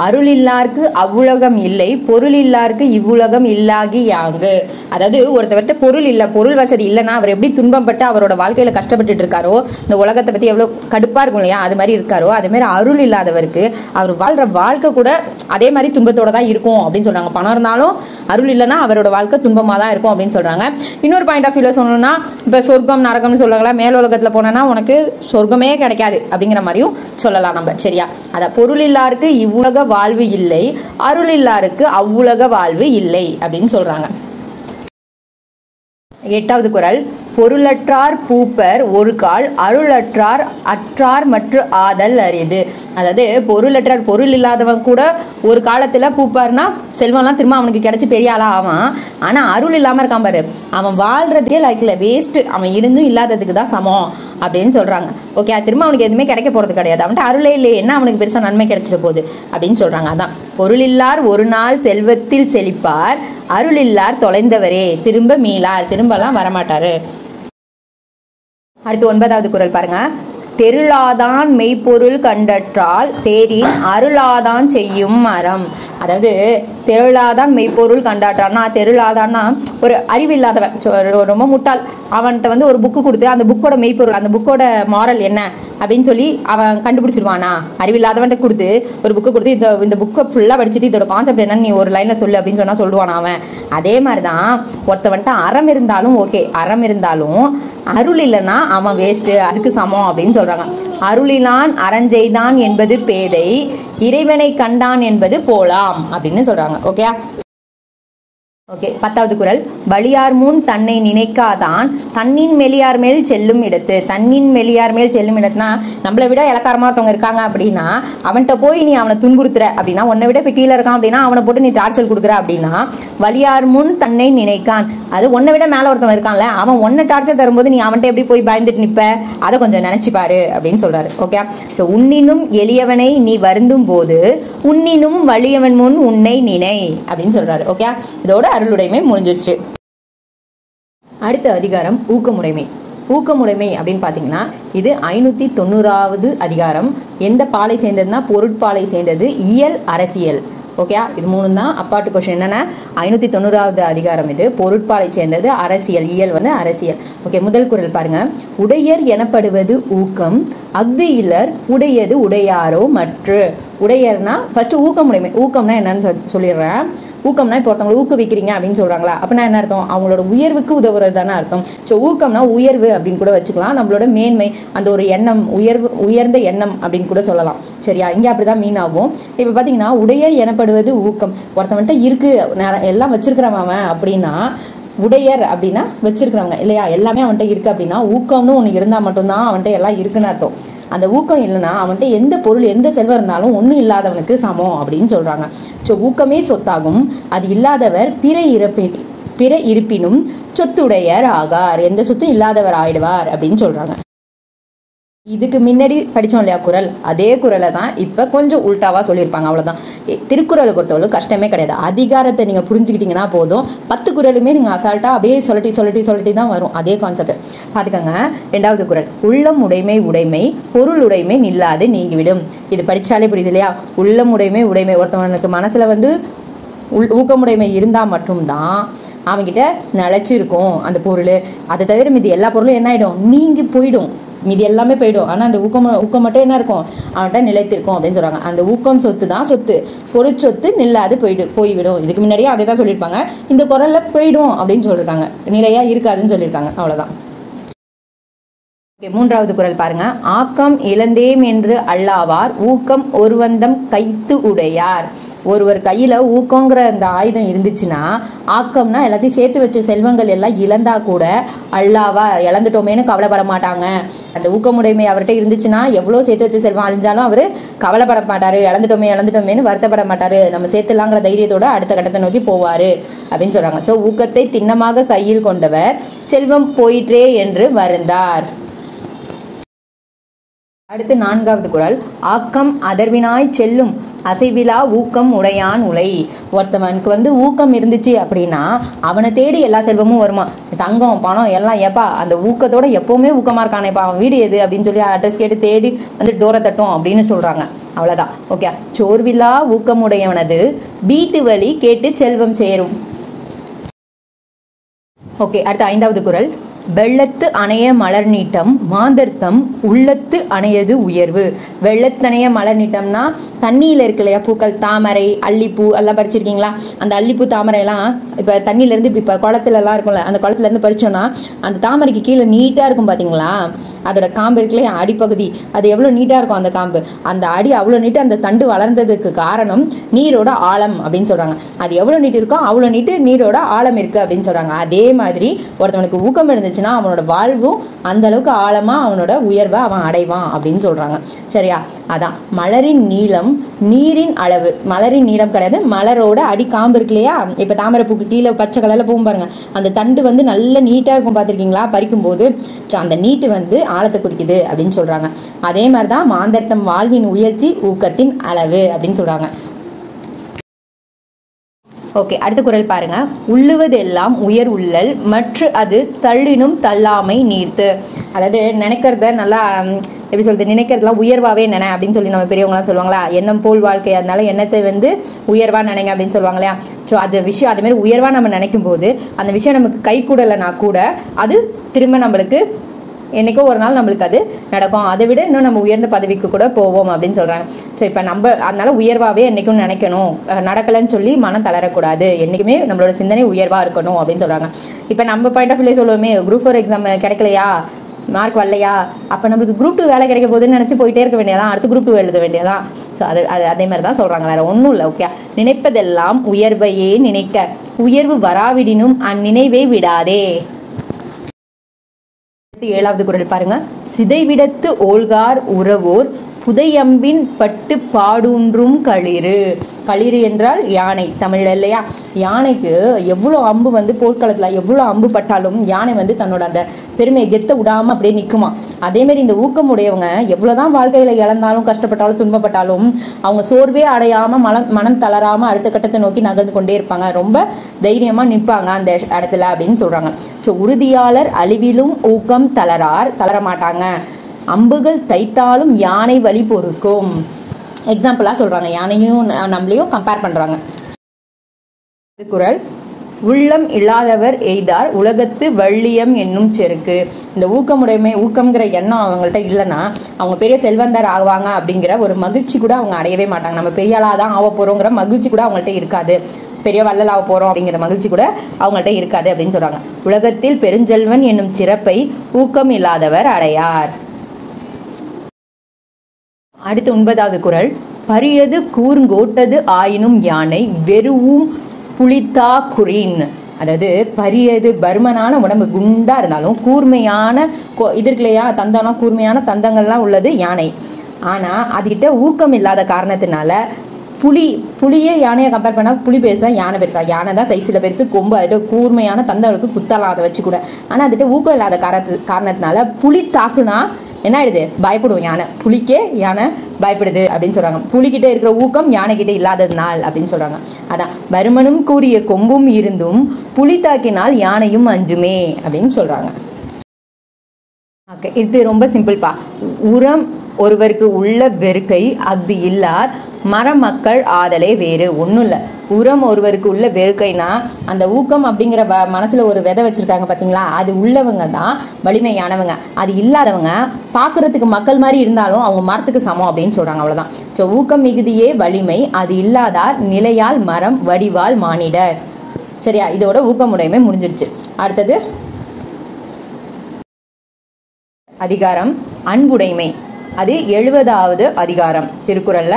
அருள் இல்லாருக்கு அவ்வுலகம் இல்லை, பொருள் இல்லாருக்கு இவ்வுலகம் இல்லாகி யாங்கு. அதாவது ஒருத்தவர்கிட்ட பொருள் இல்லை, பொருள் வசதி இல்லைன்னா அவர் எப்படி துன்பப்பட்டு அவரோட வாழ்க்கையில் கஷ்டப்பட்டுட்டு இருக்காரோ, இந்த உலகத்தை பற்றி எவ்வளோ கடுப்பாக இருக்கும் இல்லையா, அது மாதிரி இருக்காரோ, அதேமாதிரி அருள் இல்லாதவருக்கு அவர் வாழ்கிற வாழ்க்கை கூட அதே மாதிரி துன்பத்தோடு தான் இருக்கும் அப்படின்னு சொல்கிறாங்க. பணம் இருந்தாலும் அருள் இல்லைன்னா அவரோட வாழ்க்கை துன்பமாக தான் இருக்கும் அப்படின்னு சொல்கிறாங்க. இன்னொரு பாயிண்ட் ஆஃப் வியூவில் சொல்லணும்னா, இப்போ சொர்க்கம் நரகம்னு சொல்லுவாங்களா, மேல் உலகத்தில் போனோன்னா உனக்கு சொர்க்கமே கிடைக்காது அப்படிங்கிற மாதிரியும் சொல்லலாம் நம்ம. சரியா? அதான் பொருள் இல்லாருக்கு இவ்வுலக வாழ்வு இல்லை, அருள் இல்லாருக்கு அவ்வுலக வாழ்வு இல்லை அப்படின்னு சொல்றாங்க. 8வது குறள். பொருளற்றார் பூப்பர் ஒரு கால், அருளற்றார் அற்றார் மற்றும் ஆதல் அரிது. அதாவது பொருளற்றார், பொருள் இல்லாதவன் கூட ஒரு காலத்துல பூப்பார்னா செல்வம்லாம் திரும்ப அவனுக்கு கிடைச்சி பெரிய ஆளா ஆவான். ஆனா அருள் இல்லாம இருக்கான் பாரு, அவன் வாழ்றதே லைக்ல வேஸ்ட், அவன் இருந்தும் இல்லாததுக்கு தான் சமம் அப்படின்னு சொல்றாங்க. ஓகே, திரும்ப அவனுக்கு எதுவுமே கிடைக்க போறது கிடையாது, அவன்கிட்ட அருளே இல்லை, என்ன அவனுக்கு பெருசா நன்மை கிடைச்சிட போகுது அப்படின்னு சொல்றாங்க. அதான் பொருள் இல்லார் ஒரு நாள் செல்வத்தில் செழிப்பார், அருள் இல்லார் தொலைந்தவரே திரும்ப மீளார், திரும்பலாம் வரமாட்டாரு. அடுத்து 9வது குறள் பாருங்க. தெருளாதான் மெய்ப்பொருள் கண்டற்றால் தேரின் அருளாதான் செய்யும் அறம். அதாவது தெருளாதான் மெய்ப்பொருள் கண்டாற்றான்னா, தெருளாதான்னா ஒரு அறிவில்லாதவன், ரொம்ப முட்டாள், அவன்கிட்ட ஒரு புக்கு கொடுத்து அந்த புக்கோட மெய்ப்பொருள், அந்த புக்கோட மாரல் என்ன அப்படின்னு சொல்லி அவன் கண்டுபிடிச்சிருவானா? அறிவில்லாதவன்ட்ட கொடுத்து ஒரு புக்கு கொடுத்து இந்த புக்கை ஃபுல்லாக படிச்சுட்டு இதோட கான்செப்ட் என்னன்னு நீ ஒரு லைனில் சொல்லு அப்படின்னு சொன்னால் சொல்லுவானா அவன்? அதே மாதிரி தான் ஒருத்தவன்ட்ட அறம் இருந்தாலும் ஓகே, அறம் இருந்தாலும் அருள் இல்லைன்னா அவன் வேஸ்ட்டு, அதுக்கு சமம் அப்படின்னு சொல்கிறாங்க. அருளிலான் அறஞ்செய்தான் என்பது பேதை, இறைவனை கண்டான் என்பது போலாம் அப்படின்னு சொல்கிறாங்க. Okay okay. 10வது குறள். வலியார் முன் தன்னை நினைக்காதான் தன்னின் மெலியார் மேல் செல்லும் இடத்து. தன்னின் மெலியார் மேல் செல்லும் இடத்துனா, நம்மளை விட இலக்காரமா ஒருத்தவங்க இருக்காங்க அப்படின்னா அவன்கிட்ட போய் நீ அவனை துன்புறுத்துற அப்படின்னா, உன்னை விட இப்போ கீழே இருக்கான் அப்படின்னா அவனை போட்டு நீ டார்ச்சல் கொடுக்குற அப்படின்னா, வலியார் முன் தன்னை நினைக்கான், அது உன்னை விட மேலே ஒருத்தவன் இருக்கான்ல, அவன் உன்னை டார்ச்சர் தரும்போது நீ அவன்கிட்ட எப்படி போய் பயந்துட்டு நிற்ப, அதை கொஞ்சம் நினைச்சுப்பாரு அப்படின்னு சொல்றாரு. ஓகே. ஸோ உன்னினும் எளியவனை நீ வருந்தும் போது உன்னினும் வலியவன் முன் உன்னை நினை அப்படின்னு சொல்றாரு. ஓகே, இதோட அருளுடைமை முடிஞ்சிருச்சு. அடுத்த அதிகாரம் ஊக்கமுடைமை. ஊக்கமுடைமை அப்படின்னு பார்த்தீங்கன்னா இது 590வது அதிகாரம். எந்த பாலை சேர்ந்ததுன்னா பொருட்பாலை சேர்ந்தது, இயல் அரசியல். ஓகே, இது 3 தான் அப்பாட்டு கொஸ்டின். என்னென்ன 590வது அதிகாரம் இது பொருட்பாலை சேர்ந்தது, அரசியல், இயல் அரசியல். ஓகே, முதல் குறள் பாருங்க. உடையர் எனப்படுவது ஊக்கம், அஃது இல்லர் உடையது உடையாரோ மற்று. உடையர்னா ஃபர்ஸ்ட் ஊக்கமுடைமை. ஊக்கம்னா என்னன்னு சொல்லிடுறேன். ஊக்கம்னா இப்போ ஒருத்தவங்களை ஊக்குவிக்கிறீங்க அப்படின்னு சொல்றாங்களா, அப்படின்னா என்ன அர்த்தம்? அவங்களோட உயர்வுக்கு உதவுறது தானே அர்த்தம். ஸோ ஊக்கம்னா உயர்வு அப்படின்னு கூட வச்சுக்கலாம், நம்மளோட மேன்மை, அந்த ஒரு எண்ணம், உயர்ந்த எண்ணம் அப்படின்னு கூட சொல்லலாம். சரியா? இங்கே அப்படிதான் மீன் ஆகும். இப்போ பார்த்தீங்கன்னா உடையர் எனப்படுவது ஊக்கம், ஒருத்தவன்ட்ட இருக்கு எல்லாம் வச்சிருக்கிறவன் அப்படின்னா, உடையர் அப்படின்னா வச்சிருக்கிறவங்க இல்லையா, எல்லாமே அவன்கிட்ட இருக்கு அப்படின்னா, ஊக்கம்னு ஒன்று இருந்தால் மட்டும்தான் அவன்கிட்ட எல்லாம் இருக்குன்னு அர்த்தம். அந்த ஊக்கம் இல்லைன்னா அவன்கிட்ட எந்த பொருள் எந்த செல்வம் இருந்தாலும் ஒன்றும் இல்லாதவனுக்கு சமம் அப்படின்னு சொல்றாங்க. ஸோ ஊக்கமே சொத்தாகும், அது இல்லாதவர் பிற இருப்பினும் சொத்துடையர் ஆகார், எந்த சொத்தும் இல்லாதவர் ஆயிடுவார் அப்படின்னு சொல்றாங்க. இதுக்கு முன்னாடி படித்தோம் இல்லையா குறள், அதே குறளை தான் இப்போ கொஞ்சம் உல்டாவா சொல்லியிருப்பாங்க, அவ்வளோதான். திருக்குறளை பொறுத்தவரை கஷ்டமே கிடையாது. அதிகாரத்தை நீங்கள் புரிஞ்சுக்கிட்டீங்கன்னா போதும், 10 குறளுமே நீங்கள் அசால்ட்டாக அப்படியே சொல்லட்டி தான் வரும். அதே கான்செப்ட் பார்த்துக்கோங்க. 2வது குறள். உள்ளம் உடைமை உடைமை, பொருள் உடைமை நில்லாது நீங்கிவிடும். இது படித்தாலே புரியுது இல்லையா? உள்ளம் உடைமை உடைமை, ஒருத்தவனுக்கு மனசில் ஊக்கமுடைமை இருந்தால் மட்டும்தான் அவன்கிட்ட நிலச்சிருக்கும் அந்த பொருள். அதை தவிர மீதி எல்லா பொருளும் என்ன ஆகிடும், நீங்கி போயிடும், மீதி எல்லாமே போயிடும். ஆனால் அந்த ஊக்கம் மட்டும் என்ன இருக்கும், அவன்கிட்ட நிலைத்திருக்கும் அப்படின்னு சொல்கிறாங்க. அந்த ஊக்கம் சொத்து தான் சொத்து, பொருட்சொத்து நில்லாது போய்விடும். இதுக்கு முன்னாடியே அதே தான் சொல்லியிருப்பாங்க. இந்த குரலில் போயிடும் அப்படின்னு சொல்லியிருக்காங்க, நிலையாக இருக்காதுன்னு சொல்லியிருக்காங்க. அவ்வளோதான். மூன்றாவது குறள் பாருங்க. ஆக்கம் இழந்தேம் என்று அல்லாவார் ஊக்கம் ஒருவந்தம் கைத்து உடையார். ஒருவர் கையில் ஊக்கங்கிற அந்த ஆயுதம் இருந்துச்சுன்னா, ஆக்கம்னா எல்லாத்தையும் சேர்த்து வச்ச செல்வங்கள் எல்லாம் இழந்தா கூட அல்லாவார், இழந்துட்டோமேனு கவலைப்பட மாட்டாங்க. அந்த ஊக்கமுடைமை அவர்கிட்ட இருந்துச்சுன்னா எவ்வளோ சேர்த்து வச்ச செல்வம் அழிஞ்சாலும் அவர் கவலைப்பட மாட்டார், இழந்துட்டோமேனு வருத்தப்பட மாட்டார். நம்ம சேர்த்துலாங்கிற தைரியத்தோட அடுத்த கட்டத்தை நோக்கி போவார் அப்படின்னு சொல்கிறாங்க. ஸோ ஊக்கத்தை திண்ணமாக கையில் கொண்டவர் செல்வம் போயிற்றே என்று வருந்தார். அடுத்து நான்காவது குறள். ஆக்கம் அதர்வினாய் செல்லும் அசைவிலா ஊக்கம் உடையான் உலை. ஒருத்தவனுக்கு ஊக்கம் இருந்துச்சு அப்படின்னா அவனை தேடி எல்லா செல்வமும் வருமா, தங்கம் பணம் எல்லாம். ஏப்பா அந்த ஊக்கத்தோட எப்பவுமே ஊக்கமா இருக்கானேப்பா, அவன் வீடு எது அப்படின்னு சொல்லி அட்ரஸ் கேட்டு தேடி டோரை தட்டும் அப்படின்னு சொல்றாங்க. அவ்வளவுதான். ஓகே. சோர்வில்லா ஊக்கமுடையவனது வீட்டு வழி கேட்டு செல்வம் சேரும். ஓகே. அடுத்து ஐந்தாவது குறள். வெள்ளத்து அணைய மலர் நீட்டம் மாந்தர்த்தம் உள்ளத்து அணையது உயர்வு. வெள்ளத்தணைய மலர் நீட்டம்னா தண்ணியில் இருக்கு இல்லையா பூக்கள், தாமரை, அல்லிப்பூ எல்லாம் பறிச்சிருக்கீங்களா? அந்த அல்லிப்பூ தாமரை எல்லாம் இப்போ தண்ணியிலேருந்து இப்படி இப்போ குளத்துலலாம் இருக்கும்ல, அந்த குளத்துலேருந்து பறிச்சோன்னா அந்த தாமரைக்கு கீழே நீட்டாக இருக்கும் பார்த்தீங்களா? அதோட காம்பு இருக்குல்லையா, அடிப்பகுதி, அது எவ்வளோ நீட்டாக இருக்கும் அந்த காம்பு. அந்த அடி அவ்வளோ நீட்டு அந்த தண்டு வளர்ந்ததுக்கு காரணம் நீரோட ஆழம் அப்படின்னு சொல்கிறாங்க. அது எவ்வளோ நீட்டு இருக்கோ அவ்வளோ நீட்டு நீரோட ஆழம் இருக்குது அப்படின்னு சொல்கிறாங்க. அதே மாதிரி ஒருத்தவனுக்கு ஊக்கம் இருந்துச்சுன்னா அவனோட வாழ்வும் அந்த அளவுக்கு ஆழமாக அவனோட உயர்வை அவன் அடைவான் அப்படின்னு சொல்கிறாங்க. சரியா? அதான் மலரின் நீளம் நீரின் அளவு. மலரின் நீளம் கிடையாது, மலரோட அடி காம்பு இருக்கு இல்லையா? இப்போ தாமரை பூக்கு கீழே பச்சை கலரில் போகும் பாருங்க, அந்த தண்டு நல்ல நீட்டாக இருக்கும் பார்த்துருக்கீங்களா? பறிக்கும் போது அந்த நீட்டு ஆழத்தை குறிக்குது அப்படின்னு சொல்றாங்க. அதே மாதிரிதான் மாந்தர்த்தம் வாழ்வின் உயர்ச்சி ஊக்கத்தின் அளவு அப்படின்னு சொல்றாங்க. ஓகே. அடுத்த குறள் பாருங்க. உள்ளுவதெல்லாம் உயர் உள்ளல் மற்ற அது தள்ளினும் தள்ளாமை நீர்த்து. அதாவது நினைக்கிறத நல்லா எப்படி சொல்றது, நினைக்கிறதுலாம் உயர்வாவே நினை அப்படின்னு சொல்லி நம்ம பெரியவங்களாம் சொல்லுவாங்களா, எண்ணம் போல் வாழ்க்கை, அதனால எண்ணத்தை உயர்வா நினைங்க அப்படின்னு சொல்லுவாங்க இல்லையா? ஸோ அது விஷயம் அதே மாதிரி உயர்வா நம்ம நினைக்கும் போது அந்த விஷயம் நமக்கு கை கூடலைன்னா கூட அது திரும்ப நம்மளுக்கு என்னைக்கோ ஒரு நாள் நம்மளுக்கு அது நடக்கும். அதை விட இன்னும் நம்ம உயர்ந்த பதவிக்கு கூட போவோம் அப்படின்னு சொல்றாங்க. ஸோ இப்போ நம்ம அதனால உயர்வாகவே என்னைக்கும் நினைக்கணும், நடக்கலைன்னு சொல்லி மனம் தளரக்கூடாது, என்றைக்குமே நம்மளோட சிந்தனை உயர்வாக இருக்கணும் அப்படின்னு சொல்றாங்க. இப்போ நம்ம பாயிண்ட் ஆஃப் வியூலே சொல்லுவோமே, குரூப் 4 எக்ஸாம் கிடைக்கலையா, மார்க் வரலையா, அப்போ நம்மளுக்கு குரூப் 2 வேலை கிடைக்க போகுதுன்னு நினச்சி போயிட்டே இருக்க வேண்டியதான், அடுத்து குரூப் 2 எழுத வேண்டியதான். ஸோ அதே மாதிரி தான் சொல்கிறாங்க, வேற ஒன்றும் இல்லை. ஓகே. நினைப்பதெல்லாம் உயர்வையே நினைக்க, உயர்வு வராவிடினும் அந்நினைவை விடாதே. ஏழாவது குறள் பாருங்க. சிதைவிடத்து ஓல்கார் உறவோர் புதையம்பின் பட்டு பாடுன்றும் களிறு. களிறு என்றால் யானை தமிழ்ல இல்லையா? யானைக்கு எவ்வளோ அம்பு போர்க்களத்தில் எவ்வளோ அம்பு பட்டாலும் யானை தன்னோட அந்த பெருமையை கெத்த விடாமல் அப்படியே நிற்குமா. அதேமாரி இந்த ஊக்கம் உடையவங்க எவ்வளோதான் வாழ்க்கையில் இழந்தாலும் கஷ்டப்பட்டாலும் துன்பப்பட்டாலும் அவங்க சோர்வே அடையாமல் மனம் தளராமல் அடுத்த கட்டத்தை நோக்கி நகர்ந்து கொண்டே இருப்பாங்க, ரொம்ப தைரியமாக நிற்பாங்க அந்த இடத்துல அப்படின்னு சொல்கிறாங்க. ஸோ உறுதியாளர் அழிவிலும் ஊக்கம் தளர மாட்டாங்க, அம்புகள் தைத்தாலும் யானை வழி பொறுக்கும். எக்ஸாம்பிளாக சொல்கிறாங்க, யானையும் நம்மளையும் கம்பேர் பண்ணுறாங்க. குறள். உள்ளம் இல்லாதவர் எய்தார் உலகத்து வள்ளியம் என்னும் செருக்கு. இந்த ஊக்கம்ங்கிற எண்ணம் அவங்கள்ட்ட இல்லைன்னா அவங்க பெரிய செல்வந்தர் ஆகுவாங்க அப்படிங்கிற ஒரு மகிழ்ச்சி கூட அவங்க அடையவே மாட்டாங்க. நம்ம பெரிய ஆளாக தான் ஆக போகிறோங்கிற மகிழ்ச்சி கூட அவங்கள்ட்ட இருக்காது, பெரிய வள்ளலாக போகிறோம் அப்படிங்கிற மகிழ்ச்சி கூட அவங்கள்ட்ட இருக்காது அப்படின்னு சொல்கிறாங்க. உலகத்தில் பெருஞ்செல்வன் என்னும் சிறப்பை ஊக்கம் இல்லாதவர் அடையார். அடுத்து 9வது குறள். பரியது கூர்ங்கோட்டது ஆயினும் யானை வெறுவும் புளித்தா குறின். அதாவது பரியது பருமனான உடம்பு குண்டா இருந்தாலும் கூர்மையான இது இருக்கு இல்லையா, தந்தம்லாம் கூர்மையான தந்தங்கள்லாம் உள்ளது யானை. ஆனா அதுகிட்ட ஊக்கம் இல்லாத காரணத்தினால புலியே யானையை கம்பேர் பண்ணா புலி பெருசா யானை பெருசா, யானை தான் சைஸில் பெருசு, கொம்பு அதுகிட்ட கூர்மையான தந்தங்களுக்கு குத்தலாம் அதை வச்சு கூட. ஆனால் அதுகிட்ட ஊக்கம் இல்லாத காரணத்தினால புலி தாக்குனா என்ன ஆயிடுது, பயப்படும் யானை, புலிக்கே யானை பயப்படுது அப்படின்னு சொல்றாங்க. புலிகிட்ட இருக்கிற ஊக்கம் யானை கிட்ட இல்லாததுனால் அப்படின்னு சொல்றாங்க. அதான் வருமனும் கூறிய கொம்பும் இருந்தும் புலி தாக்கினால் யானையும் அஞ்சுமே அப்படின்னு சொல்றாங்க. ஓகே, இது ரொம்ப சிம்பிள்பா. உரம் ஒருவருக்கு உள்ள வெறுக்கை அஃது இல்லார் மரமக்கள் ஆதலே வேறு. ஒன்றும் இல்லை, உரம் ஒருவருக்கு உள்ள வெறுக்கைனா அந்த ஊக்கம் அப்படிங்கிற மனசுல ஒரு விதை வச்சிருக்காங்க பார்த்தீங்களா, அது உள்ளவங்க தான் வலிமையானவங்க. அது இல்லாதவங்க பார்க்கறதுக்கு மக்கள் மாதிரி இருந்தாலும் அவங்க மரத்துக்கு சமம் அப்படின்னு சொல்றாங்க. அவ்வளவுதான். ஸோ ஊக்கம் மிகுதியே வலிமை, அது இல்லாதார் நிலையால் மரம் வடிவால் மானிடர். சரியா, இதோட ஊக்கமுடைமை முடிஞ்சிடுச்சு. அடுத்தது அதிகாரம் அன்புடைமை. அது 70வது அதிகாரம் திருக்குறள்ல.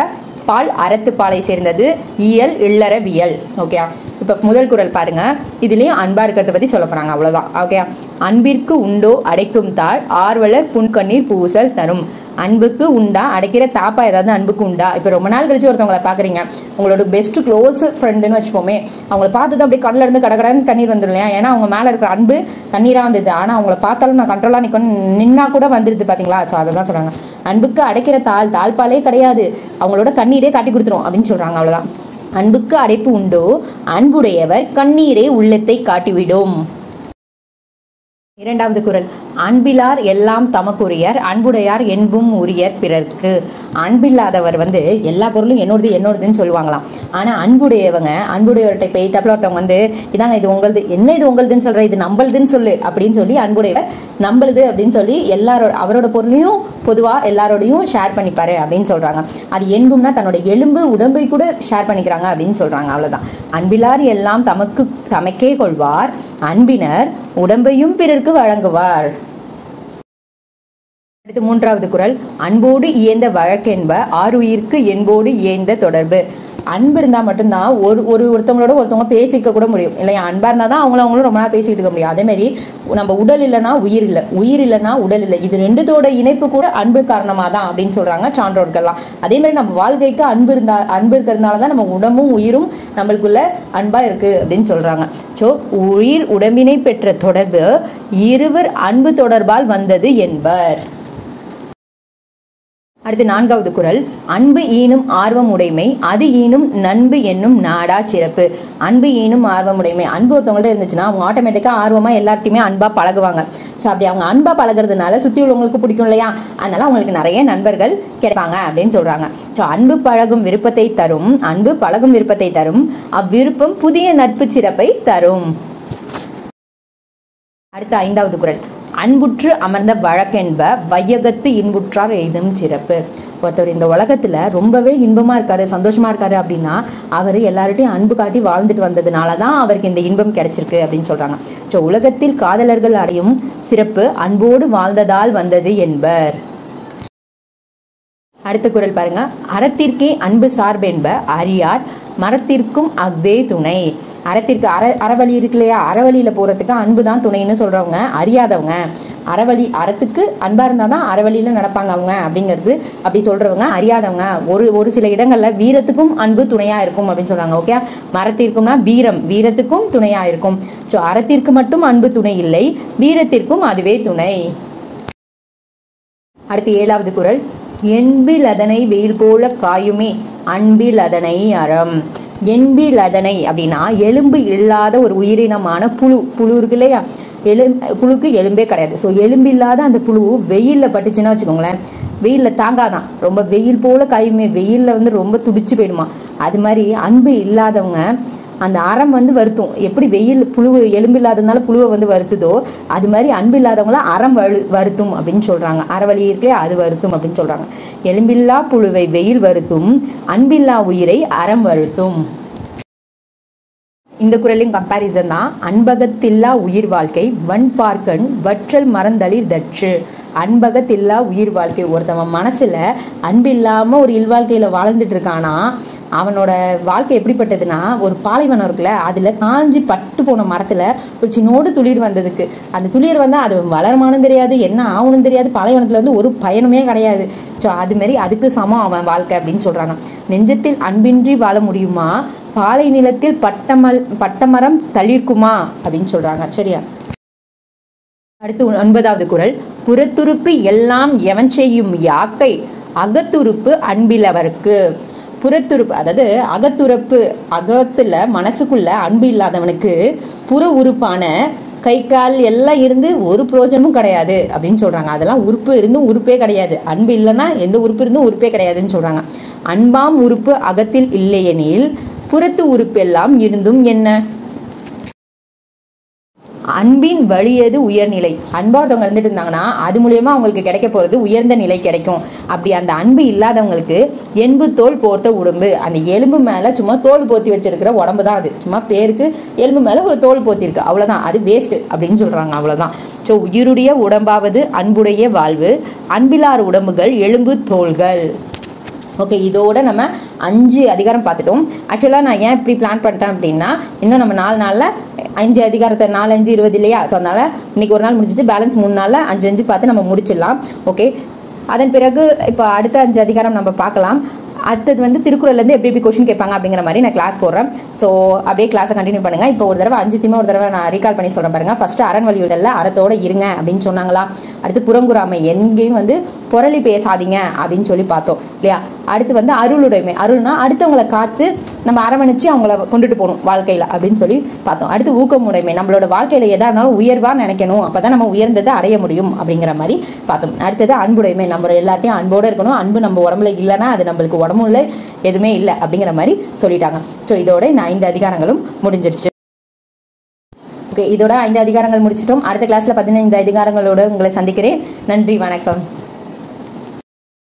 பால் அறத்துப்பாலை சேர்ந்தது, இயல் இல்லறவியல். ஓகே, இப்போ முதல் குறள் பாருங்க. இதுலயும் அன்பா இருக்கிறத பத்தி சொல்ல போறாங்க. அவ்வளவுதான். ஓகே, அன்பிற்கு உண்டோ அடைக்கும் தாழ் ஆர்வலர் புன்கண்ணீர் பூசல் தரும். அன்புக்கு உண்டா அடைக்கிற தாப்பா ஏதாவது அன்புக்கு உண்டா? இப்போ ரொம்ப நாள் கழிச்சு ஒருத்தவங்களை பாக்குறீங்க, உங்களோட பெஸ்ட் க்ளோஸ் ஃப்ரெண்டுன்னு வச்சுப்போமே, அவங்கள பார்த்ததும் அப்படியே கடல இருந்து கடகடன்னு கண்ணீர் வந்துடும் இல்லையா? ஏன்னா அவங்க மேல இருக்கிற அன்பு தண்ணீரா வந்தது. ஆனா அவங்கள பார்த்தாலும் நான் கண்ட்ரோலா நின்னா கூட வந்துருது பாத்தீங்களா? ஸோ அதை தான் சொல்றாங்க. அன்புக்கு அடைக்கிற தாழ்பாலே கிடையாது, அவங்களோட கண்ணீரே காட்டி கொடுத்துரும் அப்படின்னு சொல்றாங்க. அவ்வளவுதான். அன்புக்கு அடைப்பு உண்டோ அன்புடையவர் கண்ணீரே உள்ளத்தை காட்டிவிடும். இரண்டாவது குறள். அன்பிலார் எல்லாம் தமக்குரியர் அன்புடையார் என்பும் உரியர் பிறர்க்கு. அன்பில்லாதவர் எல்லா பொருளும் என்னோடதுன்னு சொல்லுவாங்களாம். ஆனா அன்புடையவர்கிட்ட பேய்த்தாப்புல ஒருத்தவங்க இதாங்க இது உங்களது, என்ன இது உங்களதுன்னு சொல்ற, இது நம்மளுதுன்னு சொல்லு அப்படின்னு சொல்லி அன்புடையவர் நம்மளுது அப்படின்னு சொல்லி அவரோட பொருளையும் பொதுவா எல்லாரோடையும் ஷேர் பண்ணிப்பாரு அப்படின்னு சொல்றாங்க. அது என்பும்னா தன்னோட எலும்பு உடம்பை கூட ஷேர் பண்ணிக்கிறாங்க அப்படின்னு சொல்றாங்க. அவ்வளவுதான். அன்பிலார் எல்லாம் தமக்கே கொள்வார் அன்பினர் உடம்பையும் பிறர்க்கு வழங்குவார். அடுத்து மூன்றாவது குறள். அன்போடு இயந்த வழக்கென்ப ஆருயிர்க்கு என்போடு இயந்த தொடர்பு. அன்பு இருந்தா மட்டும்தான் ஒருத்தவங்களோட ஒருத்தவங்க பேசிக்க கூட முடியும் இல்லையா? அன்பா இருந்தா தான் அவங்களும் ரொம்ப நாள் பேசிக்கிட்டு இருக்க முடியும். அதே மாதிரி நம்ம உடல் இல்லைன்னா உயிர் இல்லை, உயிர் இல்லைன்னா உடல் இல்லை. இது ரெண்டுத்தோட இணைப்பு கூட அன்பு காரணமா தான் அப்படின்னு சொல்றாங்க சான்றோர்கள்லாம். அதே மாதிரி நம்ம வாழ்க்கைக்கு அன்பு இருக்கிறதுனால தான் நம்ம உடம்பும் உயிரும் நம்மளுக்குள்ள அன்பா இருக்கு அப்படின்னு சொல்றாங்க. ஸோ உயிர் உடம்பினை பெற்ற தொடர்பு இருவர் அன்பு தொடர்பால் வந்தது என்பர். அடுத்து நான்காவது குறள். அன்பு ஈனும் ஆர்வம் உடைமை அது ஈனும் நண்பு என்னும் நாடா சிறப்பு. அன்பு ஈனும் ஆர்வம் உடைமை. அன்பு ஒருத்தவங்கள்ட்ட இருந்துச்சுன்னா அவங்க ஆட்டோமேட்டிக்கா ஆர்வமா எல்லாத்தையுமே அன்பா பழகுவாங்க. ஸோ அப்படி அவங்க அன்பா பழகிறதுனால சுத்தி உள்ளவங்களுக்கு பிடிக்கும் இல்லையா? அதனால அவங்களுக்கு நிறைய நண்பர்கள் கிடைப்பாங்க அப்படின்னு சொல்றாங்க. ஸோ அன்பு பழகும் விருப்பத்தை தரும் அவ்விருப்பம் புதிய நட்பு சிறப்பை தரும். அடுத்த ஐந்தாவது குறள். அன்புற்று அமர்ந்த வழக்கென்ப வையகத்து இன்புற்றார் எய்தும் சிறப்பு. ஒருத்தர் இந்த உலகத்துல ரொம்பவே இன்பமா இருக்காரு, சந்தோஷமா இருக்காரு அப்படின்னா அவர் எல்லார்ட்டையும் அன்பு காட்டி வாழ்ந்துட்டு வந்ததுனாலதான் அவருக்கு இந்த இன்பம் கிடைச்சிருக்கு அப்படின்னு சொல்றாங்க. ஸோ உலகத்தில் காதலர்கள் அடையும் சிறப்பு அன்போடு வாழ்ந்ததால் வந்தது என்பர். அடுத்த குறள் பாருங்க. அறத்திற்கே அன்பு சார்பென்ப அறியார் மரத்திற்கும் அஃதே துணை. அறத்திற்கு அறவழி இருக்கு இல்லையா? அறவழியில போறதுக்கு அன்பு தான் துணைன்னு சொல்றவங்க அறியாதவங்க. அறத்துக்கு அன்பா இருந்தாதான் அறவழியில நடப்பாங்க அவங்க அப்படிங்கிறது அப்படி சொல்றவங்க அறியாதவங்க. ஒரு சில இடங்கள்ல வீரத்துக்கும் அன்பு துணையா இருக்கும் அப்படின்னு சொல்றாங்க. ஓகே, மரத்திற்கும்னா வீரத்துக்கும் துணையா இருக்கும். ஸோ அறத்திற்கு மட்டும் அன்பு துணை இல்லை, வீரத்திற்கும் அதுவே துணை. அடுத்து ஏழாவது குறள். என்பில் அதனை வெயில் போல காயுமே அன்பில் அதனை அறம். என்பில் அதனை அப்படின்னா எலும்பு இல்லாத ஒரு உயிரினமான புழு இருக்கு இல்லையா? புழுக்கு எலும்பே கிடையாது. ஸோ எலும்பு இல்லாத அந்த புழு வெயிலில் பட்டுச்சுன்னா வச்சுக்கோங்களேன், வெயிலில் தாங்காதான், ரொம்ப வெயில் போல காயுமே, வெயிலில் ரொம்ப துடிச்சு போயிடுமா. அது மாதிரி அன்பு இல்லாதவங்க அந்த அறம் வருத்தும். எப்படி வெயில் எலும்பு இல்லாததுனால புழுவை வருத்துதோ அது மாதிரி அன்பு இல்லாதவங்கள அறம் வருத்தும் அப்படின்னு சொல்றாங்க. அறவழி இருக்கே அது வருத்தும் அப்படின்னு சொல்றாங்க. எலும்பில்லா புழுவை வெயில் வருத்தும் அன்பில்லா உயிரை அறம் வருத்தும். இந்த குறளின் கம்பாரிசன் தான். அன்பகத்தில்லா உயிர் வாழ்க்கை வன்பார்க்கன் வற்றல் மறந்தளிர் தற்று. அன்பகத்தில்லா உயிர் வாழ்க்கை. ஒருத்தவன் மனசுல அன்பு இல்லாம ஒரு இல்வாழ்க்கையில வாழ்ந்துட்டு இருக்கானா அவனோட வாழ்க்கை எப்படிப்பட்டதுன்னா, ஒரு பாலைவனம் இருக்குல்ல, அதுல காஞ்சி பட்டு போன மரத்துல ஒரு சின்னோடு துளிர் வந்ததுக்கு அந்த துளிர் அது வளரமானும் தெரியாது, என்ன ஆகணும் தெரியாது, பாலைவனத்துல ஒரு பயனுமே கிடையாது. ஸோ அது மாதிரி அதுக்கு சமம் அவன் வாழ்க்கை அப்படின்னு சொல்றாங்க. நெஞ்சத்தில் அன்பின்றி வாழ முடியுமா, பாலை நிலத்தில் பட்டமரம் தளிர்க்குமா அப்படின்னு சொல்றாங்க. சரியா? அடுத்து 9வது குறள். புறத்துறுப்பு எல்லாம் எவன் செய்யும் யாக்கை அகத்துறுப்பு அன்பிலவர்க்கு. புறத்துறுப்பு அதாவது அகத்துறுப்பு, அகத்துல மனசுக்குள்ள அன்பு இல்லாதவனுக்கு புற உறுப்பான கை கால் எல்லாம் இருந்து ஒரு பிரயோஜனமும் கிடையாது அப்படின்னு சொல்றாங்க. அதெல்லாம் உறுப்பு இருந்தும் உறுப்பே கிடையாது. அன்பு இல்லைன்னா எந்த உறுப்பு இருந்தும் உறுப்பே கிடையாதுன்னு சொல்றாங்க. அன்பாம் உறுப்பு அகத்தில் இல்லையெனில் புறத்து உறுப்பெல்லாம் இருந்தும் என்ன? அன்பின் வழியது உயர்நிலை. அன்பார்த்தவங்க இருந்துட்டு இருந்தாங்கன்னா அது மூலியமா அவங்களுக்கு கிடைக்க போறது உயர்ந்த நிலை கிடைக்கும். அப்படி அந்த அன்பு இல்லாதவங்களுக்கு எலும்பு தோல் போர்த்த உடம்பு, அந்த எலும்பு மேல சும்மா தோல் போத்தி வச்சிருக்கிற உடம்பு தான் அது. சும்மா பேருக்கு எலும்பு மேல ஒரு தோல் போத்தி இருக்கு, அவ்வளவுதான், அது வேஸ்ட் அப்படின்னு சொல்றாங்க. அவ்வளவுதான். ஸோ உயிருடைய உடம்பாவது அன்புடைய வாழ்வு, அன்பிலார் உடம்புகள் எலும்பு தோள்கள். ஓகே, இதோட நம்ம 5 அதிகாரம் பார்த்துட்டோம். ஆக்சுவலாக நான் ஏன் இப்படி பிளான் பண்ணிட்டேன் அப்படின்னா, இன்னும் நம்ம 4 நாளில் 5 அதிகாரத்தை 4, 5, 20 இல்லையா? ஸோ அதனால் இன்னைக்கு ஒரு நாள் முடிச்சுட்டு பேலன்ஸ் 3 நாளில் 5 பார்த்து நம்ம முடிச்சிடலாம். ஓகே, அதன் பிறகு இப்போ அடுத்த 5 அதிகாரம் நம்ம பார்க்கலாம். அடுத்தது வந்து திருக்குறள்லேருந்து எப்படி கொஸ்டின் கேட்பாங்க அப்படிங்கிற மாதிரி நான் கிளாஸ் போடுறேன். ஸோ அப்படியே கிளாஸை கண்டினியூ பண்ணுங்கள். இப்போ ஒரு தடவை 5 ஒரு தடவை நான் ரீகால் பண்ணி சொல்கிறேன் பாருங்கள். ஃபஸ்ட்டு அரண் வலியுறுத்தல்ல அறத்தோட இருங்க அப்படின்னு சொன்னாங்களா? அடுத்து புறங்குறாமை, எங்கேயும் வந்து புரளி பேசாதீங்க அப்படின்னு சொல்லி பார்த்தோம் இல்லையா? அடுத்து வந்து அருளுடைமை, அருள்னா அடுத்தவங்களை காத்து நம்ம அரவணைச்சு அவங்கள கொண்டுட்டு போகணும் வாழ்க்கையில் அப்படின்னு சொல்லி பார்த்தோம். அடுத்து ஊக்கமுடைமை, நம்மளோட வாழ்க்கையில் எதாக இருந்தாலும் உயர்வாக நினைக்கணும், அப்போ தான் நம்ம உயர்ந்ததை அடைய முடியும் அப்படிங்கிற மாதிரி பார்த்தோம். அடுத்தது அன்புடைமை, நம்ம எல்லாத்தையும் அன்போடு இருக்கணும். அன்பு நம்ம உடம்புல இல்லைன்னா அது நம்மளுக்கு உடம்பும் இல்லை, எதுவுமே இல்லை அப்படிங்கிற மாதிரி சொல்லிட்டாங்க. ஸோ இதோட இந்த 5 அதிகாரங்களும் முடிஞ்சிருச்சு. ஓகே, இதோட 5 அதிகாரங்கள் முடிச்சிட்டோம். அடுத்த கிளாஸில் 15 அதிகாரங்களோடு உங்களை சந்திக்கிறேன். நன்றி, வணக்கம்.